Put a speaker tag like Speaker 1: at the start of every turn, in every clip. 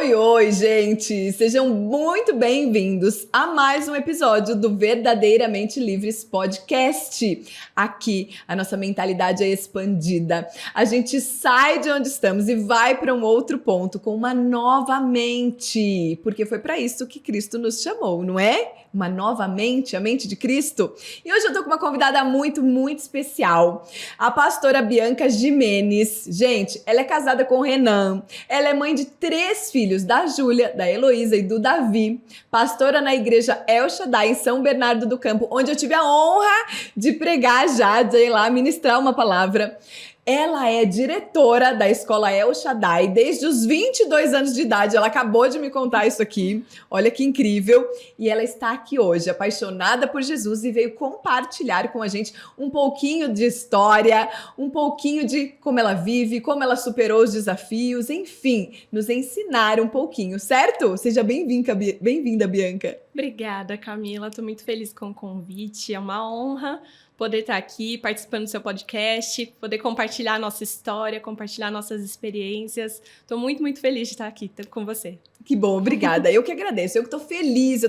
Speaker 1: Oi, oi, gente! Sejam muito bem-vindos a mais um episódio do Verdadeiramente Livres Podcast. Aqui, a nossa mentalidade é expandida. A gente sai de onde estamos e vai para um outro ponto com uma nova mente, porque foi para isso que Cristo nos chamou, não é? Uma nova mente, a mente de Cristo. E hoje eu tô com uma convidada muito especial, a pastora Bianca Gimenez. Gente, ela é casada com o Renan, ela é mãe de 3 filhos, da Júlia, da Heloísa e do Davi, pastora na igreja El Shaddai em São Bernardo do Campo, onde eu tive a honra de pregar já, de ir lá ministrar uma palavra. Ela é diretora da escola El Shaddai desde os 22 anos de idade. Ela acabou de me contar isso aqui. Olha que incrível. E ela está aqui hoje, apaixonada por Jesus, e veio compartilhar com a gente um pouquinho de história, um pouquinho de como ela vive, como ela superou os desafios, enfim, nos ensinar um pouquinho, certo? Seja bem-vinda, Bianca.
Speaker 2: Obrigada, Camila. Estou muito feliz com o convite. É uma honra poder estar aqui participando do seu podcast, poder compartilhar a nossa história, compartilhar nossas experiências. Estou muito feliz de estar aqui com você.
Speaker 1: Que bom, obrigada. Eu que agradeço. Eu tô feliz,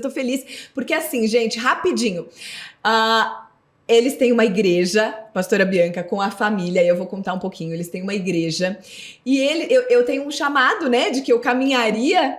Speaker 1: porque assim, gente, rapidinho. Eles têm uma igreja, pastora Bianca, com a família, e eu vou contar um pouquinho. Eles têm uma igreja e eu tenho um chamado, né, de que eu caminharia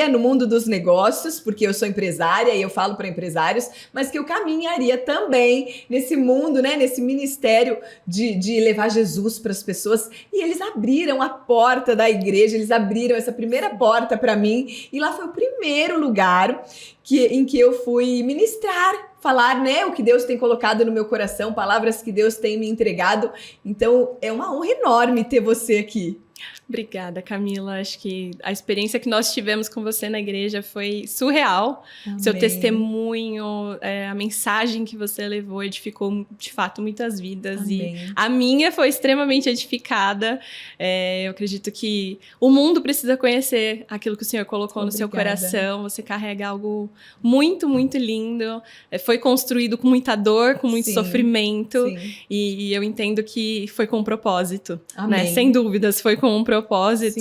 Speaker 1: no mundo dos negócios, porque eu sou empresária e eu falo para empresários, mas que eu caminharia também nesse mundo, né, nesse ministério de levar Jesus para as pessoas. E eles abriram a porta da igreja, eles abriram essa primeira porta para mim, e lá foi o primeiro lugar em que eu fui ministrar, falar, né, o que Deus tem colocado no meu coração, palavras que Deus tem me entregado. Então, é uma honra enorme ter você aqui.
Speaker 2: Obrigada, Camila. Acho que a experiência que nós tivemos com você na igreja foi surreal. Amém. Seu testemunho, a mensagem que você levou edificou, de fato, muitas vidas. Amém. E a minha foi extremamente edificada. Eu acredito que o mundo precisa conhecer aquilo que o Senhor colocou no seu coração. Você carrega algo muito lindo. Foi construído com muita dor, com muito sofrimento. Sim. E eu entendo que foi com um propósito. Né? Sem dúvidas, foi com um propósito.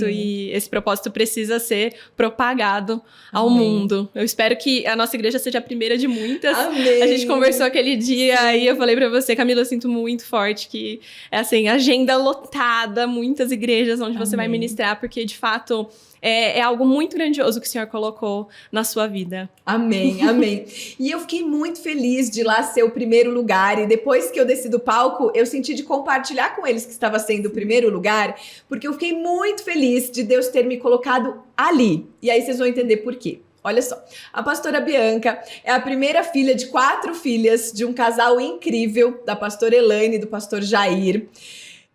Speaker 2: Sim. E esse propósito precisa ser propagado ao mundo. Eu espero que a nossa igreja seja a primeira de muitas. Amém. A gente conversou aquele dia e eu falei pra você, Camila, eu sinto muito forte que é assim, agenda lotada, muitas igrejas onde você vai ministrar, porque de fato é algo muito grandioso que o Senhor colocou na sua vida.
Speaker 1: Amém. E eu fiquei muito feliz de lá ser o primeiro lugar, e depois que eu desci do palco, eu senti de compartilhar com eles que estava sendo o primeiro lugar, porque eu fiquei muito feliz de Deus ter me colocado ali. E aí vocês vão entender por quê. Olha só, a pastora Bianca é a primeira filha de 4 filhas de um casal incrível, da pastora Elaine e do pastor Jair.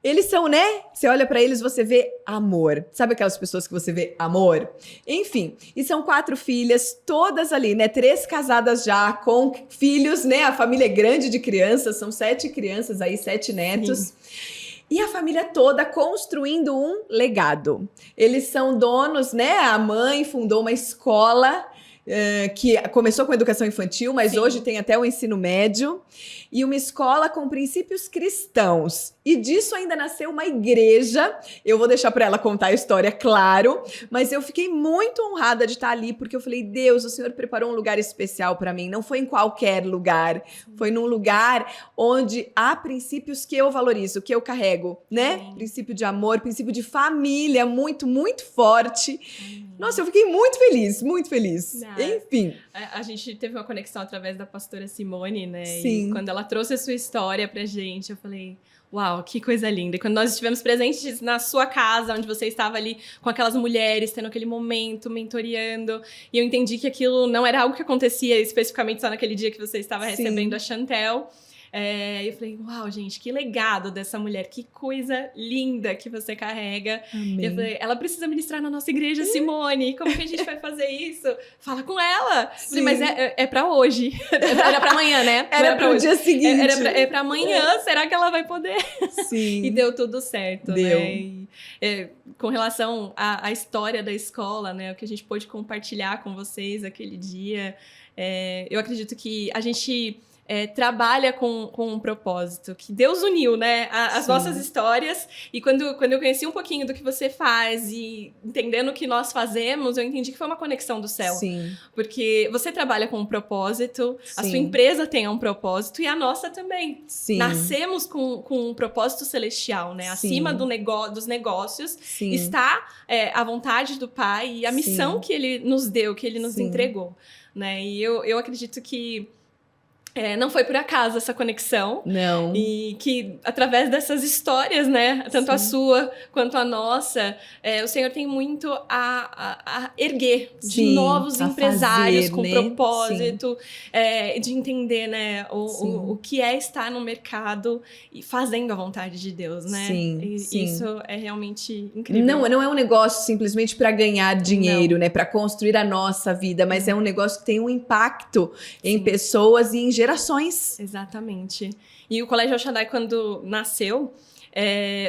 Speaker 1: Eles são, né? Você olha pra eles, você vê amor. Sabe aquelas pessoas que você vê amor? Enfim, e são 4 filhas, todas ali, né? 3 casadas já, com filhos, né? A família é grande de crianças, são 7 crianças aí, 7 netos. Sim. E a família toda construindo um legado. Eles são donos, né? A mãe fundou uma escola que começou com educação infantil, mas hoje tem até o ensino médio, e uma escola com princípios cristãos. E disso ainda nasceu uma igreja. Eu vou deixar para ela contar a história, claro, mas eu fiquei muito honrada de estar ali, porque eu falei, Deus, o Senhor preparou um lugar especial para mim. Não foi em qualquer lugar, foi num lugar onde há princípios que eu valorizo, que eu carrego, né? Princípio de amor, princípio de família, muito forte. Nossa, eu fiquei muito feliz. Enfim.
Speaker 2: A gente teve uma conexão através da pastora Simone, né?
Speaker 1: Sim.
Speaker 2: E quando ela trouxe a sua história pra gente, eu falei, uau, que coisa linda. E quando nós estivemos presentes na sua casa, onde você estava ali com aquelas mulheres, tendo aquele momento, mentoreando, e eu entendi que aquilo não era algo que acontecia especificamente só naquele dia que você estava recebendo a Chantel. Eu falei, uau, gente, que legado dessa mulher, que coisa linda que você carrega.
Speaker 1: Amém.
Speaker 2: Eu falei, ela precisa ministrar na nossa igreja, Simone, como que a gente vai fazer isso? Fala com ela. Falei, mas é pra hoje. Era pra amanhã, né?
Speaker 1: Era pro dia seguinte.
Speaker 2: É pra amanhã, será que ela vai poder?
Speaker 1: Sim.
Speaker 2: E deu tudo certo,
Speaker 1: deu.
Speaker 2: Né? Com relação à história da escola, né? O que a gente pôde compartilhar com vocês aquele dia, eu acredito que a gente trabalha com um propósito, que Deus uniu, né, as nossas histórias. E quando eu conheci um pouquinho do que você faz e entendendo o que nós fazemos, eu entendi que foi uma conexão do céu.
Speaker 1: Sim.
Speaker 2: Porque você trabalha com um propósito, a sua
Speaker 1: Sim.
Speaker 2: empresa tem um propósito e a nossa também.
Speaker 1: Sim.
Speaker 2: Nascemos com um propósito celestial, né?
Speaker 1: Sim.
Speaker 2: Acima dos negócios
Speaker 1: Sim.
Speaker 2: está a vontade do Pai e a missão
Speaker 1: Sim.
Speaker 2: que Ele nos deu, que Ele nos
Speaker 1: Sim.
Speaker 2: entregou, né? E eu acredito que não foi por acaso essa conexão.
Speaker 1: Não.
Speaker 2: E que através dessas histórias, né, tanto
Speaker 1: Sim.
Speaker 2: a sua quanto a nossa, o Senhor tem muito a erguer de
Speaker 1: Sim,
Speaker 2: novos
Speaker 1: a
Speaker 2: empresários
Speaker 1: fazer,
Speaker 2: com
Speaker 1: né?
Speaker 2: propósito, de entender, né, o que é estar no mercado e fazendo a vontade de Deus, né?
Speaker 1: Sim,
Speaker 2: E
Speaker 1: sim.
Speaker 2: isso é realmente incrível.
Speaker 1: Não é um negócio simplesmente para ganhar dinheiro, né? Para construir a nossa vida, mas é um negócio que tem um impacto em
Speaker 2: Sim.
Speaker 1: pessoas e em gerações.
Speaker 2: Exatamente. E o Colégio El Shaddai, quando nasceu,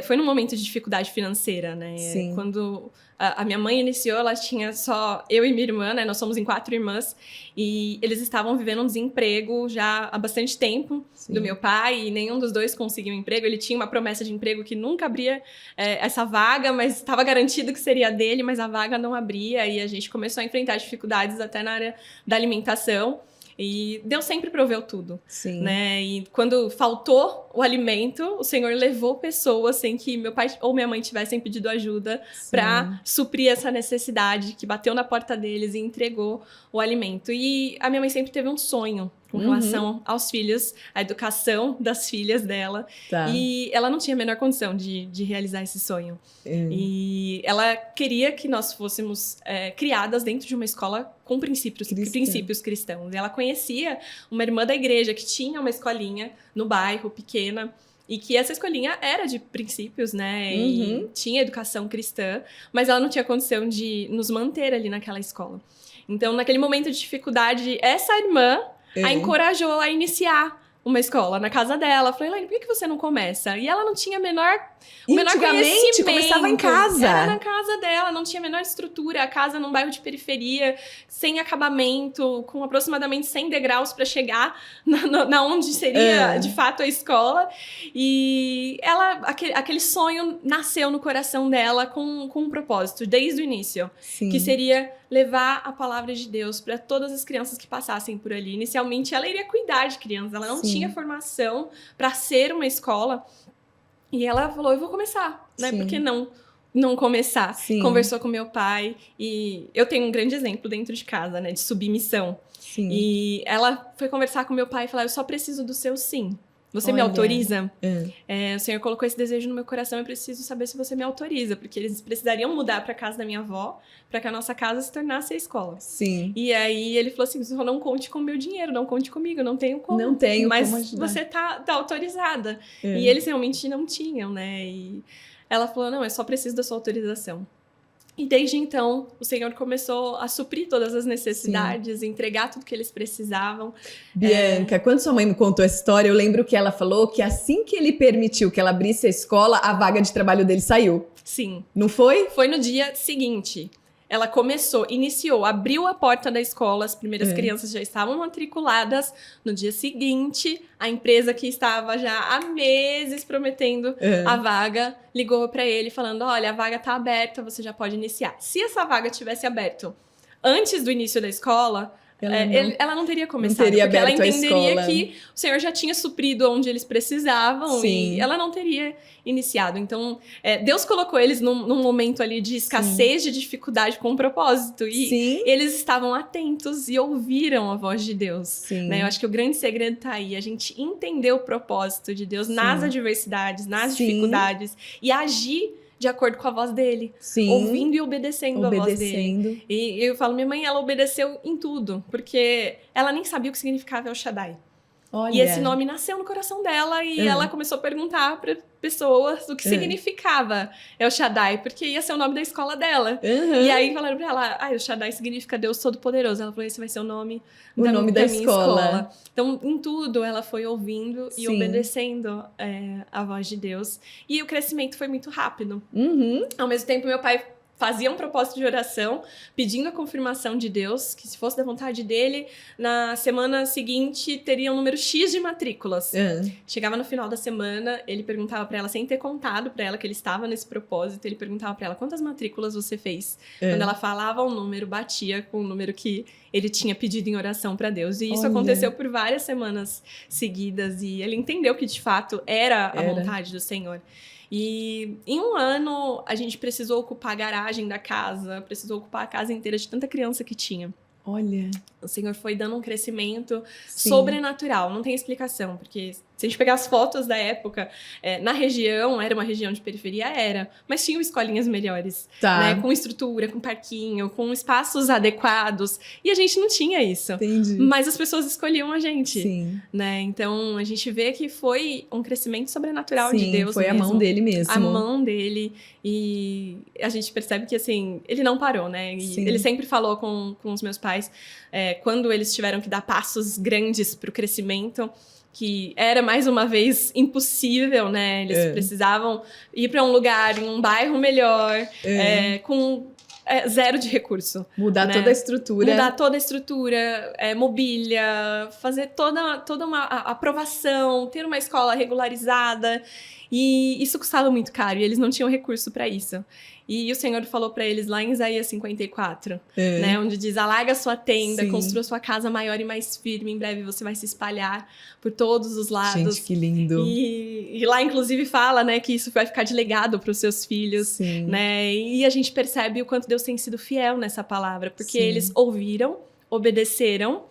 Speaker 2: foi num momento de dificuldade financeira, né?
Speaker 1: Sim.
Speaker 2: Quando a minha mãe iniciou, ela tinha só eu e minha irmã, né? Nós somos em 4 irmãs. E eles estavam vivendo um desemprego já há bastante tempo.
Speaker 1: Sim.
Speaker 2: Do meu pai, e nenhum dos dois conseguiu um emprego. Ele tinha uma promessa de emprego que nunca abria essa vaga, mas estava garantido que seria dele, mas a vaga não abria. E a gente começou a enfrentar dificuldades até na área da alimentação. E Deus sempre proveu tudo,
Speaker 1: Sim.
Speaker 2: né? E quando faltou o alimento, o Senhor levou pessoas sem que meu pai ou minha mãe tivessem pedido ajuda para suprir essa necessidade, que bateu na porta deles e entregou o alimento. E a minha mãe sempre teve um sonho com relação aos filhos, a educação das filhas dela.
Speaker 1: Tá.
Speaker 2: E ela não tinha a menor condição de realizar esse sonho. E ela queria que nós fôssemos criadas dentro de uma escola com princípios cristãos. E ela conhecia uma irmã da igreja que tinha uma escolinha no bairro, pequena, e que essa escolinha era de princípios, né? E tinha educação cristã, mas ela não tinha condição de nos manter ali naquela escola. Então, naquele momento de dificuldade, essa irmã a encorajou a iniciar uma escola na casa dela. Eu falei, Elaine, por que você não começa? E ela não tinha o menor conhecimento.
Speaker 1: Começava em casa.
Speaker 2: Era na casa dela, não tinha a menor estrutura. A casa num bairro de periferia, sem acabamento, com aproximadamente 100 degraus para chegar na onde seria, de fato, a escola. E ela, aquele sonho nasceu no coração dela com um propósito, desde o início.
Speaker 1: Sim.
Speaker 2: Que seria levar a palavra de Deus para todas as crianças que passassem por ali. Inicialmente, ela iria cuidar de crianças. Ela não tinha formação para ser uma escola. E ela falou, eu vou começar, né? Por que não começar?
Speaker 1: Sim.
Speaker 2: Conversou com meu pai. E eu tenho um grande exemplo dentro de casa, né? De submissão.
Speaker 1: Sim.
Speaker 2: E ela foi conversar com meu pai e falou, eu só preciso do seu sim. Você me autoriza? O Senhor colocou esse desejo no meu coração, eu preciso saber se você me autoriza, porque eles precisariam mudar para casa da minha avó, para que a nossa casa se tornasse a escola.
Speaker 1: Sim.
Speaker 2: E aí ele falou assim, você não conte com o meu dinheiro, não conte comigo, não tenho como.
Speaker 1: Não tenho
Speaker 2: mas
Speaker 1: como ajudar.
Speaker 2: você tá autorizada. E eles realmente não tinham, né? E ela falou, não, eu só preciso da sua autorização. E desde então, o Senhor começou a suprir todas as necessidades, entregar tudo que eles precisavam.
Speaker 1: Bianca, quando sua mãe me contou essa história, eu lembro que ela falou que assim que ele permitiu que ela abrisse a escola, a vaga de trabalho dele saiu.
Speaker 2: Sim.
Speaker 1: Não foi?
Speaker 2: Foi no dia seguinte. Ela iniciou, abriu a porta da escola, as primeiras crianças já estavam matriculadas. No dia seguinte, a empresa que estava já há meses prometendo a vaga, ligou para ele falando, olha, a vaga está aberta, você já pode iniciar. Se essa vaga tivesse aberto antes do início da escola, ela não teria começado,
Speaker 1: não teria
Speaker 2: porque ela
Speaker 1: aberto a
Speaker 2: entenderia
Speaker 1: escola.
Speaker 2: que o Senhor já tinha suprido onde eles precisavam.
Speaker 1: Sim.
Speaker 2: E ela não teria iniciado. Então, Deus colocou eles num momento ali de escassez, de dificuldade, com um propósito. E eles estavam atentos e ouviram a voz de Deus. Né? Eu acho que o grande segredo tá aí. A gente entender o propósito de Deus nas adversidades, nas dificuldades e agir de acordo com a voz dele. Ouvindo e obedecendo a voz dele. E eu falo, minha mãe, ela obedeceu em tudo. Porque ela nem sabia o que significava El Shaddai.
Speaker 1: Olha.
Speaker 2: E esse nome nasceu no coração dela e ela começou a perguntar para pessoas o que significava El Shaddai, porque ia ser o nome da escola dela. E aí falaram para ela, El Shaddai significa Deus Todo-Poderoso. Ela falou, esse vai ser o nome da minha escola. Então, em tudo, ela foi ouvindo e obedecendo a voz de Deus. E o crescimento foi muito rápido. Ao mesmo tempo, meu pai fazia um propósito de oração, pedindo a confirmação de Deus, que se fosse da vontade dele, na semana seguinte teria um número X de matrículas. Chegava no final da semana, ele perguntava para ela, sem ter contado para ela que ele estava nesse propósito, ele perguntava para ela, quantas matrículas você fez? Quando ela falava o número, batia com o número que ele tinha pedido em oração para Deus. E isso aconteceu por várias semanas seguidas, e ele entendeu que de fato era a vontade do Senhor. E em um ano, a gente precisou ocupar a garagem da casa, precisou ocupar a casa inteira de tanta criança que tinha.
Speaker 1: Olha.
Speaker 2: O Senhor foi dando um crescimento sobrenatural, não tem explicação, porque se a gente pegar as fotos da época, na região, era uma região de periferia, mas tinham escolinhas melhores, né, com estrutura, com parquinho, com espaços adequados, e a gente não tinha isso.
Speaker 1: Entendi.
Speaker 2: Mas as pessoas escolhiam a gente, né? Então a gente vê que foi um crescimento sobrenatural de Deus.
Speaker 1: Foi mesmo. A mão dele mesmo.
Speaker 2: A mão dele, e a gente percebe que assim, ele não parou, né? E ele sempre falou com os meus pais, quando eles tiveram que dar passos grandes para o crescimento, que era, mais uma vez, impossível, né? Eles precisavam ir para um lugar, em um bairro melhor, com zero de recurso.
Speaker 1: Mudar toda a estrutura.
Speaker 2: Mudar toda a estrutura, mobília, fazer toda uma aprovação, ter uma escola regularizada. E isso custava muito caro, e eles não tinham recurso para isso. E o Senhor falou para eles lá em Isaías 54, né, onde diz, alarga sua tenda, construa sua casa maior e mais firme, em breve você vai se espalhar por todos os lados.
Speaker 1: Gente, que lindo.
Speaker 2: E lá, inclusive, fala, né, que isso vai ficar de legado para os seus filhos, né, e a gente percebe o quanto Deus tem sido fiel nessa palavra, porque eles ouviram, obedeceram,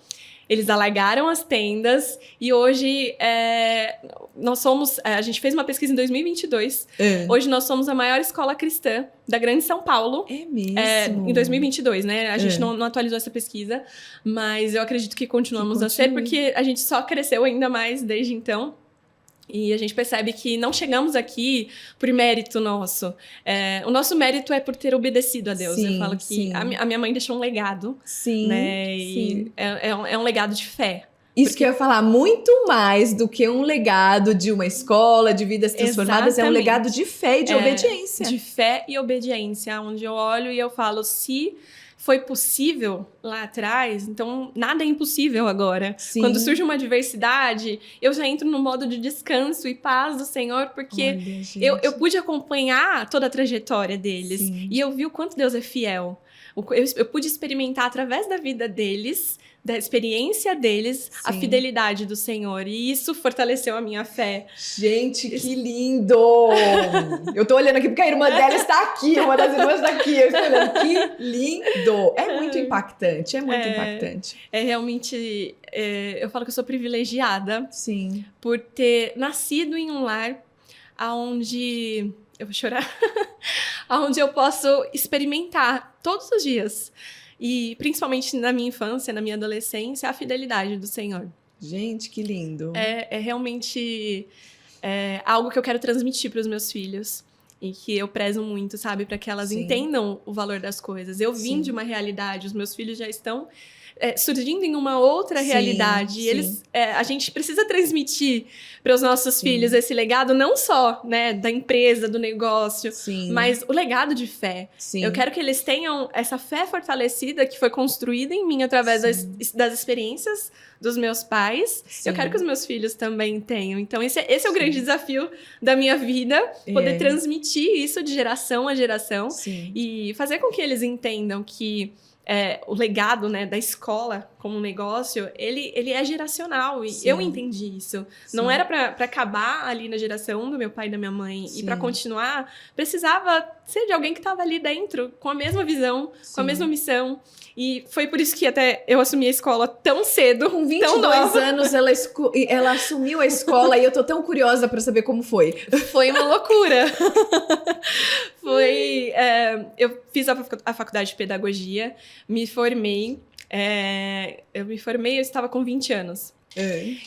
Speaker 2: eles alargaram as tendas, e hoje nós somos... a gente fez uma pesquisa em 2022. Hoje nós somos a maior escola cristã da Grande São Paulo.
Speaker 1: É mesmo?
Speaker 2: Em 2022, né? A gente não atualizou essa pesquisa, mas eu acredito que continuamos a ser, porque a gente só cresceu ainda mais desde então. E a gente percebe que não chegamos aqui por mérito nosso. O nosso mérito é por ter obedecido a Deus. Eu falo que a minha mãe deixou um legado. Né? E é um legado de fé.
Speaker 1: Isso que eu ia falar, muito mais do que um legado de uma escola, de vidas transformadas, é um legado de fé e de obediência.
Speaker 2: De fé e obediência, onde eu olho e eu falo, se foi possível lá atrás, então nada é impossível agora. Quando surge uma adversidade, eu já entro no modo de descanso e paz do Senhor, porque eu pude acompanhar toda a trajetória deles. E eu vi o quanto Deus é fiel. Eu pude experimentar através da vida deles, da experiência deles, a fidelidade do Senhor. E isso fortaleceu a minha fé.
Speaker 1: Gente, que lindo! Eu tô olhando aqui porque a irmã dela está aqui, uma das irmãs está aqui. Eu estou olhando, que lindo! É muito impactante, é muito impactante.
Speaker 2: É realmente... eu falo que eu sou privilegiada.
Speaker 1: Sim.
Speaker 2: Por ter nascido em um lar onde... Eu vou chorar. Onde eu posso experimentar todos os dias. E principalmente na minha infância, na minha adolescência, a fidelidade do Senhor.
Speaker 1: Gente, que lindo.
Speaker 2: É realmente algo que eu quero transmitir para os meus filhos. E que eu prezo muito, sabe? Para que elas entendam o valor das coisas. Eu vim de uma realidade, os meus filhos já estão surgindo em uma outra realidade. Eles, a gente precisa transmitir para os nossos filhos esse legado, não só, né, da empresa, do negócio, mas o legado de fé. Eu quero que eles tenham essa fé fortalecida que foi construída em mim através das experiências dos meus pais. Eu quero que os meus filhos também tenham. Então, esse é o grande desafio da minha vida, poder transmitir isso de geração a geração e fazer com que eles entendam que o legado, né, da escola como um negócio, ele é geracional. E eu entendi isso. Não era para acabar ali na geração do meu pai e da minha mãe. E para continuar, precisava ser de alguém que estava ali dentro, com a mesma visão, com a mesma missão. E foi por isso que até eu assumi a escola tão cedo.
Speaker 1: Com 22 anos, ela assumiu a escola e eu tô tão curiosa para saber como foi.
Speaker 2: Foi uma loucura. Eu fiz a faculdade de pedagogia, me formei. Eu estava com 20 anos.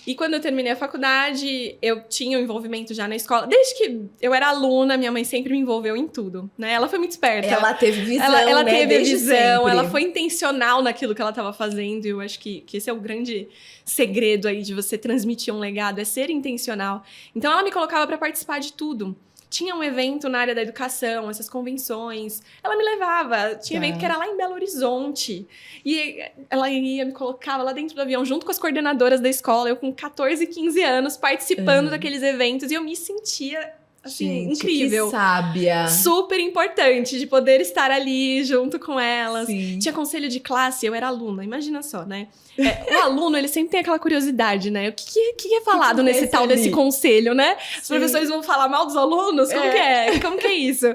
Speaker 2: E quando eu terminei a faculdade, eu tinha um envolvimento já na escola. Desde que eu era aluna, minha mãe sempre me envolveu em tudo, né? Ela foi muito esperta.
Speaker 1: Ela teve visão,
Speaker 2: ela
Speaker 1: né?
Speaker 2: teve
Speaker 1: Desde
Speaker 2: visão,
Speaker 1: sempre.
Speaker 2: Ela foi intencional naquilo que ela estava fazendo. E eu acho que esse é o grande segredo aí de você transmitir um legado, é ser intencional. Então ela me colocava para participar de tudo. tinha um evento na área da educação, essas convenções, ela me levava. Tinha evento que era lá em Belo Horizonte. E ela ia, me colocava lá dentro do avião, junto com as coordenadoras da escola, eu com 14, 15 anos, participando daqueles eventos. E eu me sentia... assim,
Speaker 1: gente,
Speaker 2: incrível.
Speaker 1: Que sábia.
Speaker 2: Super importante de poder estar ali junto com elas.
Speaker 1: Sim.
Speaker 2: Tinha conselho de classe, eu era aluna, imagina só, né? O aluno, ele sempre tem aquela curiosidade, né? O que é falado nesse tal desse conselho, né? Os professores vão falar mal dos alunos? Como que é? Como que é isso?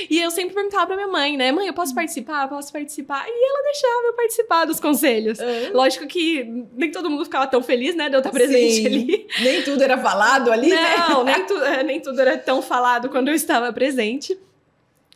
Speaker 2: E eu sempre perguntava pra minha mãe, né? Mãe, eu posso participar? Posso participar? E ela deixava eu participar dos conselhos. Lógico que nem todo mundo ficava tão feliz, né? De eu estar presente ali.
Speaker 1: Nem tudo era falado ali,
Speaker 2: Não, nem tudo era tão falado quando eu estava presente.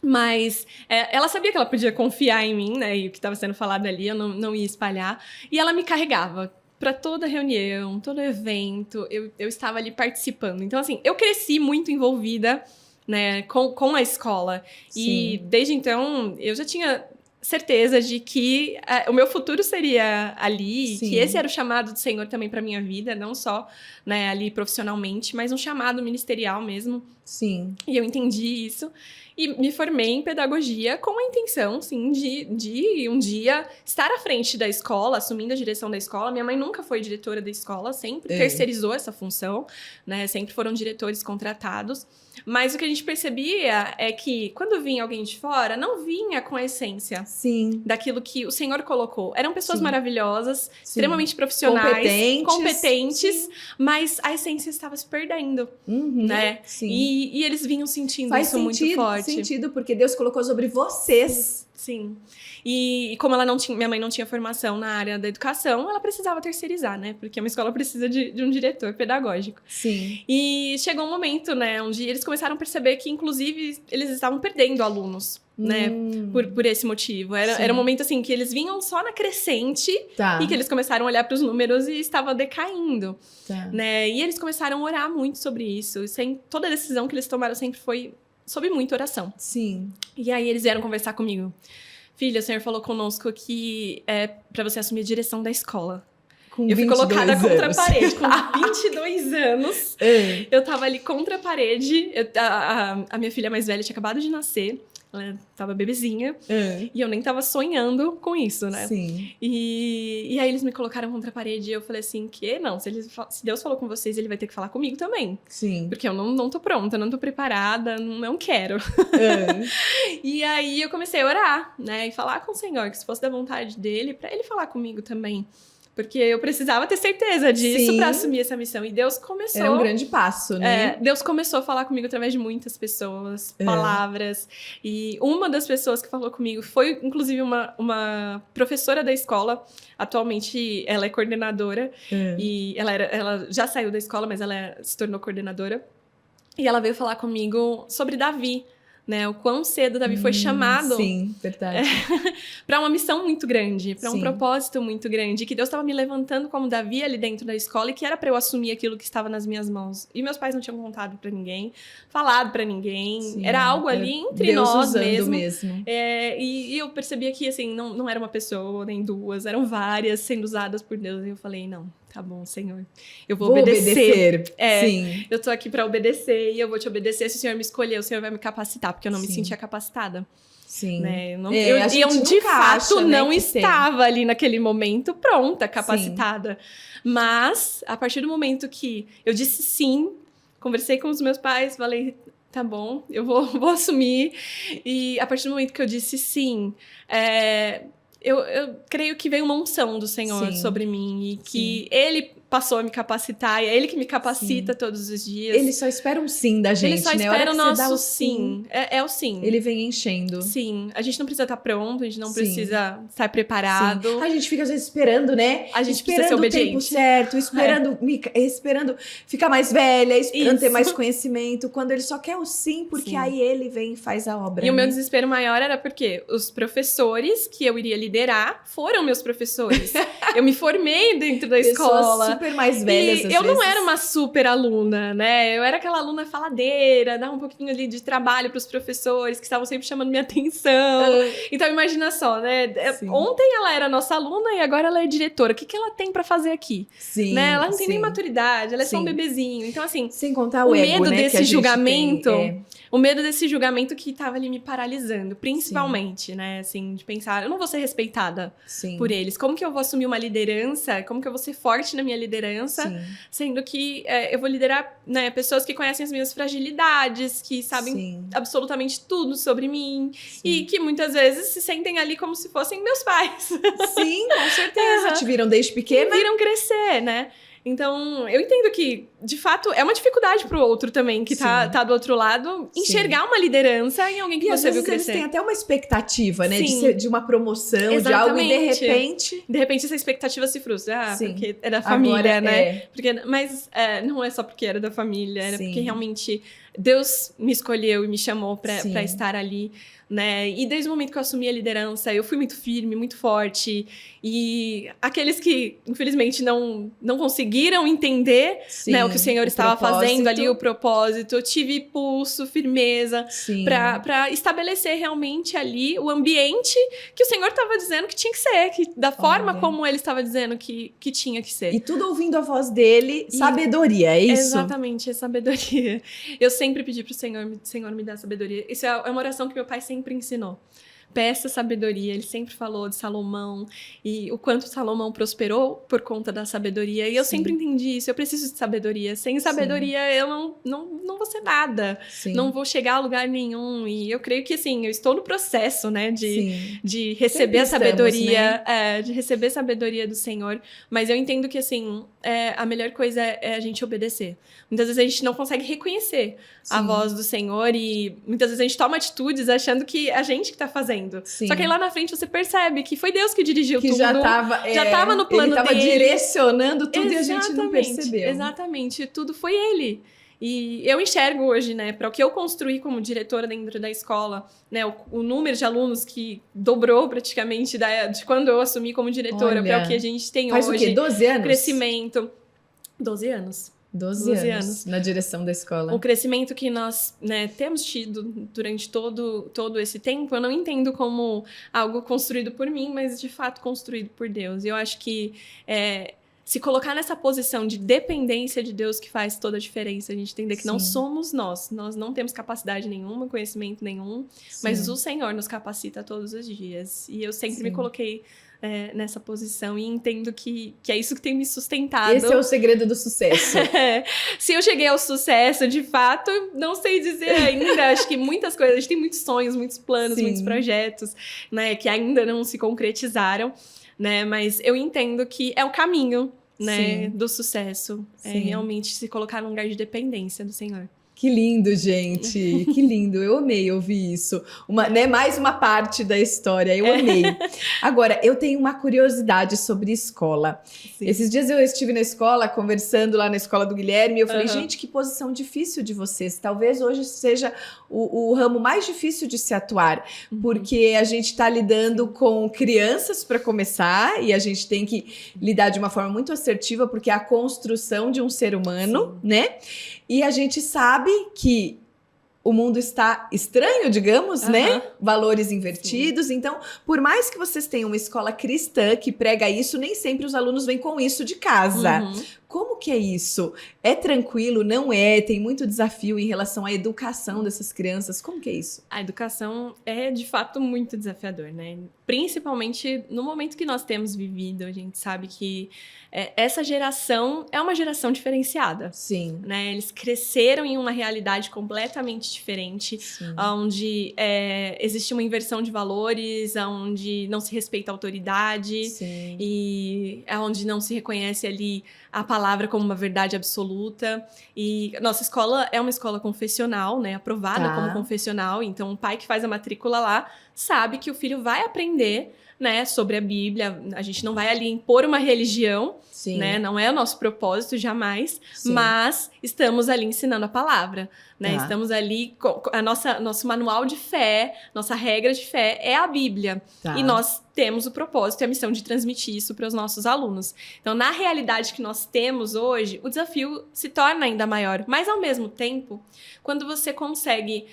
Speaker 2: Mas ela sabia que ela podia confiar em mim, né? E o que estava sendo falado ali, eu não ia espalhar. E ela me carregava para toda reunião, todo evento. Eu estava ali participando. Então, assim, eu cresci muito envolvida, né, com a escola. Sim. E desde então, eu já tinha certeza de que o meu futuro seria ali, que esse era o chamado do Senhor também para minha vida, não só, né, ali profissionalmente, mas um chamado ministerial mesmo.
Speaker 1: Sim.
Speaker 2: E eu entendi isso. E me formei em pedagogia com a intenção, sim, de um dia estar à frente da escola, assumindo a direção da escola. Minha mãe nunca foi diretora da escola, sempre terceirizou essa função, né? Sempre foram diretores contratados. Mas o que a gente percebia é que quando vinha alguém de fora, não vinha com a essência daquilo que o Senhor colocou. Eram pessoas maravilhosas, extremamente profissionais, competentes, mas a essência estava se perdendo, né? Sim. E eles vinham sentindo isso muito forte.
Speaker 1: Faz sentido, porque Deus colocou sobre vocês.
Speaker 2: Sim. E como minha mãe não tinha formação na área da educação, ela precisava terceirizar, né? Porque uma escola precisa de um diretor pedagógico.
Speaker 1: Sim.
Speaker 2: E chegou um momento, né, onde eles começaram a perceber que, inclusive, eles estavam perdendo alunos, né? Por esse motivo. Era um momento, assim, que eles vinham só na crescente e que eles começaram a olhar para os números e estava decaindo, né? E eles começaram a orar muito sobre isso. Toda a decisão que eles tomaram sempre foi sob muita oração.
Speaker 1: Sim.
Speaker 2: E aí eles vieram conversar comigo. Filha, o Senhor falou conosco que é pra você assumir a direção da escola. Eu fui colocada contra a parede, com 22 anos. Eu tava ali contra a parede. A minha filha mais velha tinha acabado de nascer. Ela tava bebezinha. E eu nem tava sonhando com isso, né?
Speaker 1: Sim.
Speaker 2: E aí eles me colocaram contra a parede e eu falei assim, que não, se Deus falou com vocês, ele vai ter que falar comigo também.
Speaker 1: Sim.
Speaker 2: Porque eu não tô pronta, não tô preparada, não quero. E aí eu comecei a orar, né? E falar com o Senhor, que se fosse da vontade dele, pra ele falar comigo também. Porque eu precisava ter certeza disso para assumir essa missão. E Deus começou...
Speaker 1: Era um grande passo, né?
Speaker 2: Deus começou a falar comigo através de muitas pessoas, palavras. E uma das pessoas que falou comigo foi, inclusive, uma professora da escola. Atualmente, ela é coordenadora. E ela já saiu da escola, mas ela se tornou coordenadora. E ela veio falar comigo sobre Davi. Né, o quão cedo Davi foi chamado para uma missão muito grande, para um propósito muito grande, que Deus estava me levantando como Davi ali dentro da escola e que era para eu assumir aquilo que estava nas minhas mãos. E meus pais não tinham contado para ninguém, falado para ninguém, era algo ali entre
Speaker 1: Deus
Speaker 2: nós mesmo. E eu percebia que assim, não era uma pessoa nem duas, eram várias sendo usadas por Deus. E eu falei, não. Tá bom, Senhor. Eu vou obedecer. Sim. Eu tô aqui pra obedecer e eu vou te obedecer. Se o Senhor me escolher, o Senhor vai me capacitar, porque eu não me sentia capacitada.
Speaker 1: Sim.
Speaker 2: Né? Eu de fato, não estava ali naquele momento pronta, capacitada. Mas, a partir do momento que eu disse sim, conversei com os meus pais, falei, tá bom, eu vou assumir. E a partir do momento que eu disse sim, eu creio que veio uma unção do Senhor sobre mim e que Ele passou a me capacitar e é Ele que me capacita todos os dias.
Speaker 1: Ele só espera um sim da gente,
Speaker 2: Ele só espera o nosso sim. É o sim.
Speaker 1: Ele vem enchendo.
Speaker 2: Sim. A gente não precisa estar pronto, a gente não precisa estar preparado.
Speaker 1: Sim. A gente fica às vezes esperando, né?
Speaker 2: A gente precisa ser obediente.
Speaker 1: O tempo certo, esperando ficar mais velha, esperando ter mais conhecimento, quando Ele só quer o sim, porque aí Ele vem e faz a obra.
Speaker 2: E o meu desespero maior era porque os professores que eu iria liderar foram meus professores. Eu me formei dentro da escola.
Speaker 1: super mais velhas,
Speaker 2: E
Speaker 1: às
Speaker 2: eu não
Speaker 1: vezes.
Speaker 2: era uma super aluna, né? Eu era aquela aluna faladeira, dava um pouquinho ali de trabalho pros professores, que estavam sempre chamando minha atenção. Então, imagina só, né?
Speaker 1: Sim.
Speaker 2: Ontem ela era nossa aluna e agora ela é diretora. O que ela tem pra fazer aqui?
Speaker 1: Sim,
Speaker 2: Né? Ela não tem nem
Speaker 1: sim.
Speaker 2: maturidade, ela é só um
Speaker 1: Sim.
Speaker 2: bebezinho. Então, assim,
Speaker 1: Sem contar
Speaker 2: o
Speaker 1: o ego,
Speaker 2: medo
Speaker 1: né, que a
Speaker 2: desse
Speaker 1: gente
Speaker 2: julgamento,
Speaker 1: tem,
Speaker 2: o medo desse julgamento que tava ali me paralisando, principalmente, né? Assim, de pensar, eu não vou ser respeitada
Speaker 1: sim,
Speaker 2: por eles. Como que eu vou assumir uma liderança? Como que eu vou ser forte na minha liderança?
Speaker 1: sim,
Speaker 2: Sendo que eu vou liderar, né, pessoas que conhecem as minhas fragilidades, que sabem
Speaker 1: sim,
Speaker 2: absolutamente tudo sobre mim
Speaker 1: sim.
Speaker 2: e que muitas vezes se sentem ali como se fossem meus pais.
Speaker 1: Sim, com certeza. Te viram desde
Speaker 2: Que
Speaker 1: pequena.
Speaker 2: viram crescer, né? Então, eu entendo que, de fato, é uma dificuldade pro outro também, que
Speaker 1: Sim.
Speaker 2: tá do outro lado,
Speaker 1: Sim.
Speaker 2: enxergar uma liderança em alguém que
Speaker 1: E às
Speaker 2: você viu
Speaker 1: vezes eles
Speaker 2: crescer.
Speaker 1: têm até uma expectativa, né?
Speaker 2: Sim.
Speaker 1: De uma promoção, de algo, e de
Speaker 2: Exatamente.
Speaker 1: repente.
Speaker 2: De repente, essa expectativa se frustra.
Speaker 1: Sim.
Speaker 2: Porque é da família,
Speaker 1: Agora,
Speaker 2: né? Mas não é só porque era da família, era
Speaker 1: Sim.
Speaker 2: porque realmente Deus me escolheu e me chamou
Speaker 1: Sim.
Speaker 2: pra estar ali, né? E desde o momento que eu assumi a liderança, eu fui muito firme, muito forte. E aqueles que, infelizmente, não conseguiram entender,
Speaker 1: Sim,
Speaker 2: né, o que o Senhor estava
Speaker 1: propósito.
Speaker 2: fazendo ali, o propósito, eu tive pulso, firmeza,
Speaker 1: Sim.
Speaker 2: pra estabelecer realmente ali o ambiente que o Senhor estava dizendo que tinha que ser, da forma
Speaker 1: Olha.
Speaker 2: como ele estava dizendo que tinha que ser.
Speaker 1: E tudo ouvindo a voz dele, sabedoria, é isso?
Speaker 2: Exatamente, é sabedoria. Eu sempre pedi pro Senhor me dá sabedoria. Isso é uma oração que meu pai sempre ensinou. Peça sabedoria. Ele sempre falou de Salomão e o quanto Salomão prosperou por conta da sabedoria. E eu
Speaker 1: Sim.
Speaker 2: sempre entendi isso. Eu preciso de sabedoria. Sem sabedoria, eu não vou ser nada.
Speaker 1: Sim.
Speaker 2: Não vou chegar a lugar nenhum. E eu creio que, assim, eu estou no processo, né?
Speaker 1: Sim.
Speaker 2: De receber
Speaker 1: Sempre
Speaker 2: a sabedoria.
Speaker 1: estamos, né?
Speaker 2: De receber a sabedoria do Senhor. Mas eu entendo que, assim, a melhor coisa é a gente obedecer. Muitas vezes a gente não consegue reconhecer a
Speaker 1: Sim.
Speaker 2: voz do Senhor e muitas vezes a gente toma atitudes achando que é a gente que tá fazendo.
Speaker 1: Sim.
Speaker 2: Só que aí lá na frente você percebe que foi Deus que dirigiu
Speaker 1: Que
Speaker 2: tudo.
Speaker 1: já tava
Speaker 2: no plano
Speaker 1: ele tava
Speaker 2: dele.
Speaker 1: direcionando tudo.
Speaker 2: Exatamente,
Speaker 1: e a gente não percebeu.
Speaker 2: Exatamente, tudo foi ele. E eu enxergo hoje, né, para o que eu construí como diretora dentro da escola, né, o número de alunos que dobrou praticamente de quando eu assumi como diretora para o que a gente tem
Speaker 1: Faz
Speaker 2: hoje.
Speaker 1: Faz o quê? 12 anos?
Speaker 2: Crescimento. 12 anos.
Speaker 1: 12 anos na direção da escola.
Speaker 2: O crescimento que nós, né, temos tido durante todo esse tempo, eu não entendo como algo construído por mim, mas de fato construído por Deus. E eu acho que se colocar nessa posição de dependência de Deus que faz toda a diferença, a gente entender que
Speaker 1: Sim.
Speaker 2: não somos nós não temos capacidade nenhuma, conhecimento nenhum,
Speaker 1: Sim.
Speaker 2: mas o Senhor nos capacita todos os dias. E eu sempre
Speaker 1: Sim.
Speaker 2: me coloquei nessa posição e entendo que é isso que tem me sustentado.
Speaker 1: Esse é o segredo do sucesso.
Speaker 2: Se eu cheguei ao sucesso, de fato, não sei dizer ainda. Acho que muitas coisas, a gente tem muitos sonhos, muitos planos,
Speaker 1: Sim.
Speaker 2: muitos projetos, né, que ainda não se concretizaram, né, mas eu entendo que é o caminho, né, do sucesso. É
Speaker 1: Sim.
Speaker 2: realmente se colocar num lugar de dependência do Senhor.
Speaker 1: Que lindo, gente. Que lindo. Eu amei ouvir isso. Mais uma parte da história. Eu amei. Agora, eu tenho uma curiosidade sobre escola.
Speaker 2: Sim.
Speaker 1: Esses dias eu estive na escola, conversando lá na escola do Guilherme, e eu falei,
Speaker 2: Uhum.
Speaker 1: gente, que posição difícil de vocês. Talvez hoje seja o ramo mais difícil de se atuar, porque a gente está lidando com crianças para começar, e a gente tem que lidar de uma forma muito assertiva, porque é a construção de um ser humano, né? E a gente sabe que o mundo está estranho, digamos, né? Valores invertidos. Sim. Então, por mais que vocês tenham uma escola cristã que prega isso, nem sempre os alunos vêm com isso de casa. Como que é isso? É tranquilo? Não é? Tem muito desafio em relação à educação dessas crianças? Como que é isso?
Speaker 2: A educação é, de fato, muito desafiador, né? Principalmente no momento que nós temos vivido. A gente sabe que essa geração é uma geração diferenciada.
Speaker 1: Sim.
Speaker 2: Né? Eles cresceram em uma realidade completamente diferente, onde existe uma inversão de valores, onde não se respeita a autoridade.
Speaker 1: Sim.
Speaker 2: E onde não se reconhece ali a palavra como uma verdade absoluta. E nossa escola é uma escola confessional, né? Aprovada como confessional. Então, o pai que faz a matrícula lá sabe que o filho vai aprender, né, sobre a Bíblia. A gente não vai ali impor uma religião,
Speaker 1: Sim.
Speaker 2: né? Não é o nosso propósito, jamais.
Speaker 1: Sim.
Speaker 2: Mas estamos ali ensinando a palavra, né?
Speaker 1: Tá.
Speaker 2: Estamos ali... Nosso manual de fé, nossa regra de fé é a Bíblia.
Speaker 1: Tá.
Speaker 2: E nós temos o propósito e a missão de transmitir isso para os nossos alunos. Então, na realidade que nós temos hoje, o desafio se torna ainda maior. Mas, ao mesmo tempo, quando você consegue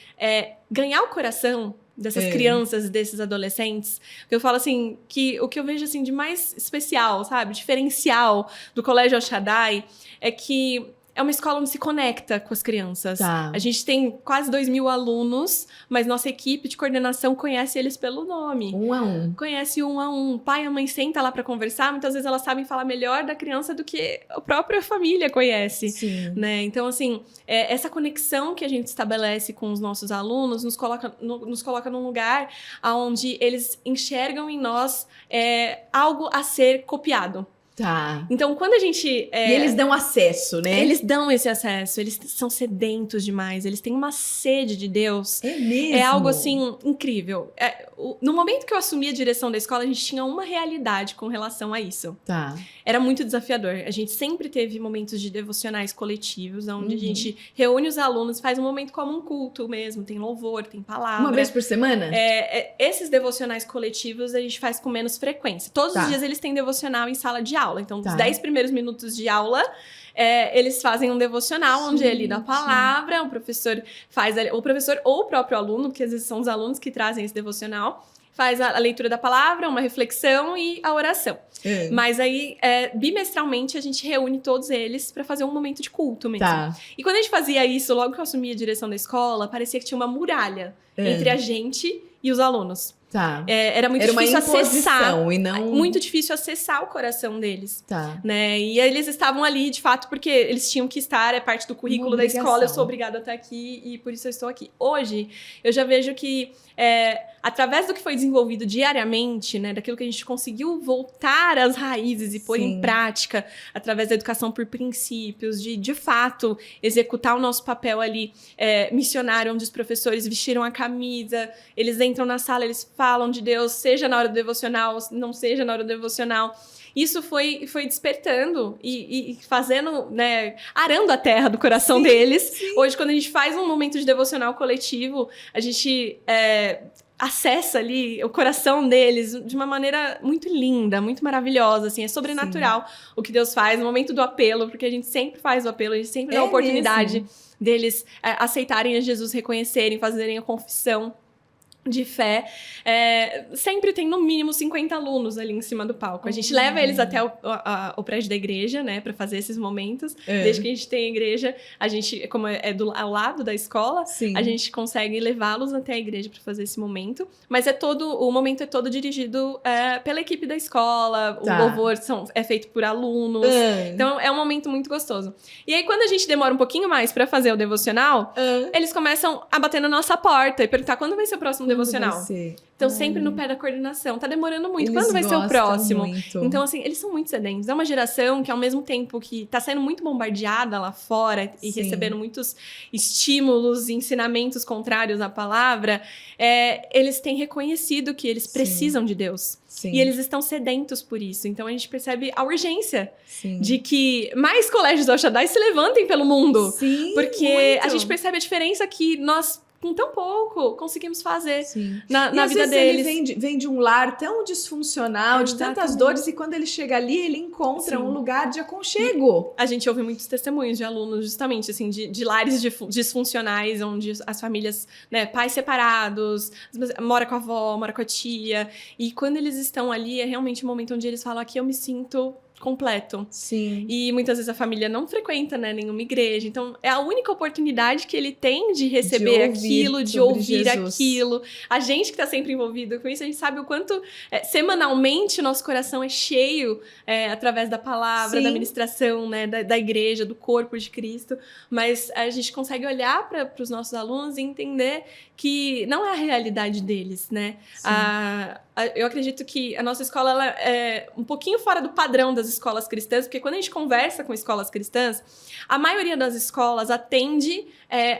Speaker 2: ganhar o coração dessas crianças, desses adolescentes, eu falo assim, que o que eu vejo assim de mais especial, sabe, diferencial do Colégio El Shaddai é que é uma escola onde se conecta com as crianças.
Speaker 1: Tá.
Speaker 2: A gente tem quase 2.000 alunos, mas nossa equipe de coordenação conhece eles pelo nome.
Speaker 1: Um a um.
Speaker 2: Conhece um a um. O pai e a mãe sentam lá para conversar, muitas vezes elas sabem falar melhor da criança do que a própria família conhece.
Speaker 1: Sim.
Speaker 2: Né? Então, assim, essa conexão que a gente estabelece com os nossos alunos nos coloca num lugar onde eles enxergam em nós algo a ser copiado.
Speaker 1: Tá.
Speaker 2: Então, quando a gente...
Speaker 1: E eles dão acesso, né?
Speaker 2: Eles dão esse acesso, eles são sedentos demais, eles têm uma sede de Deus.
Speaker 1: É mesmo?
Speaker 2: É algo, assim, incrível. No momento que eu assumi a direção da escola, a gente tinha uma realidade com relação a isso.
Speaker 1: Tá.
Speaker 2: Era muito desafiador. A gente sempre teve momentos de devocionais coletivos, onde a gente reúne os alunos, faz um momento como um culto mesmo, tem louvor, tem palavra.
Speaker 1: Uma vez por semana?
Speaker 2: Esses devocionais coletivos a gente faz com menos frequência. Todos os dias eles têm devocional em sala de aula. Então, os 10 primeiros minutos de aula, eles fazem um devocional, onde é lida a palavra, o professor faz... O professor ou o próprio aluno, porque às vezes são os alunos que trazem esse devocional, faz a leitura da palavra, uma reflexão e a oração. Mas aí, bimestralmente, a gente reúne todos eles para fazer um momento de culto mesmo.
Speaker 1: Tá.
Speaker 2: E quando a gente fazia isso, logo que eu assumi a direção da escola, parecia que tinha uma muralha entre a gente e os alunos.
Speaker 1: Tá.
Speaker 2: Era muito difícil acessar.
Speaker 1: E não...
Speaker 2: Muito difícil acessar o coração deles.
Speaker 1: Tá.
Speaker 2: Né? E eles estavam ali, de fato, porque eles tinham que estar, é parte do currículo da escola, eu sou obrigada a estar aqui e por isso eu estou aqui. Hoje, eu já vejo que, através do que foi desenvolvido diariamente, né, daquilo que a gente conseguiu voltar às raízes e pôr em prática, através da educação por princípios, de fato, executar o nosso papel ali missionário, onde os professores vestiram a camisa, eles entram na sala, eles falam de Deus, seja na hora do devocional, não seja na hora do devocional. Isso foi despertando e fazendo, né, arando a terra do coração deles. Sim. Hoje, quando a gente faz um momento de devocional coletivo, a gente acessa ali o coração deles de uma maneira muito linda, muito maravilhosa, assim, é sobrenatural o que Deus faz no momento do apelo, porque a gente sempre faz o apelo, a gente sempre dá a oportunidade deles aceitarem a Jesus, reconhecerem, fazerem a confissão de fé. Sempre tem no mínimo 50 alunos ali em cima do palco. A gente leva eles até o prédio da igreja, né, para fazer esses momentos. Desde que a gente tem a igreja, a gente, como ao lado da escola, a gente consegue levá-los até a igreja para fazer esse momento. Mas o momento é todo dirigido pela equipe da escola. O louvor é feito por alunos. Então é um momento muito gostoso. E aí, quando a gente demora um pouquinho mais para fazer o devocional, eles começam a bater na nossa porta e perguntar quando vai ser o próximo devocional. Então, sempre no pé da coordenação. Tá demorando muito. Quando vai ser o próximo? Muito. Então, assim, eles são muito sedentos. É uma geração que, ao mesmo tempo que tá sendo muito bombardeada lá fora e recebendo muitos estímulos e ensinamentos contrários à palavra, eles têm reconhecido que eles precisam de Deus. E eles estão sedentos por isso. Então, a gente percebe a urgência de que mais colégios do El Shaddai se levantem pelo mundo. Porque a gente percebe a diferença que nós, com tão pouco, conseguimos fazer na vida deles.
Speaker 1: Ele vem de um lar tão disfuncional, de tantas dores, e quando ele chega ali, ele encontra um lugar de aconchego.
Speaker 2: A gente ouve muitos testemunhos de alunos, justamente, assim, de lares disfuncionais, onde as famílias, né, pais separados, mora com a avó, mora com a tia, e quando eles estão ali, é realmente um momento onde eles falam: aqui eu me sinto completo. E muitas vezes a família não frequenta, né, nenhuma igreja. Então, é a única oportunidade que ele tem de receber aquilo, de ouvir aquilo. A gente que está sempre envolvido com isso, a gente sabe o quanto semanalmente o nosso coração é cheio através da palavra, da ministração, né, da igreja, do corpo de Cristo. Mas a gente consegue olhar para os nossos alunos e entender que não é a realidade deles, né? Eu acredito que a nossa escola ela é um pouquinho fora do padrão das das escolas cristãs, porque quando a gente conversa com escolas cristãs, a maioria das escolas atende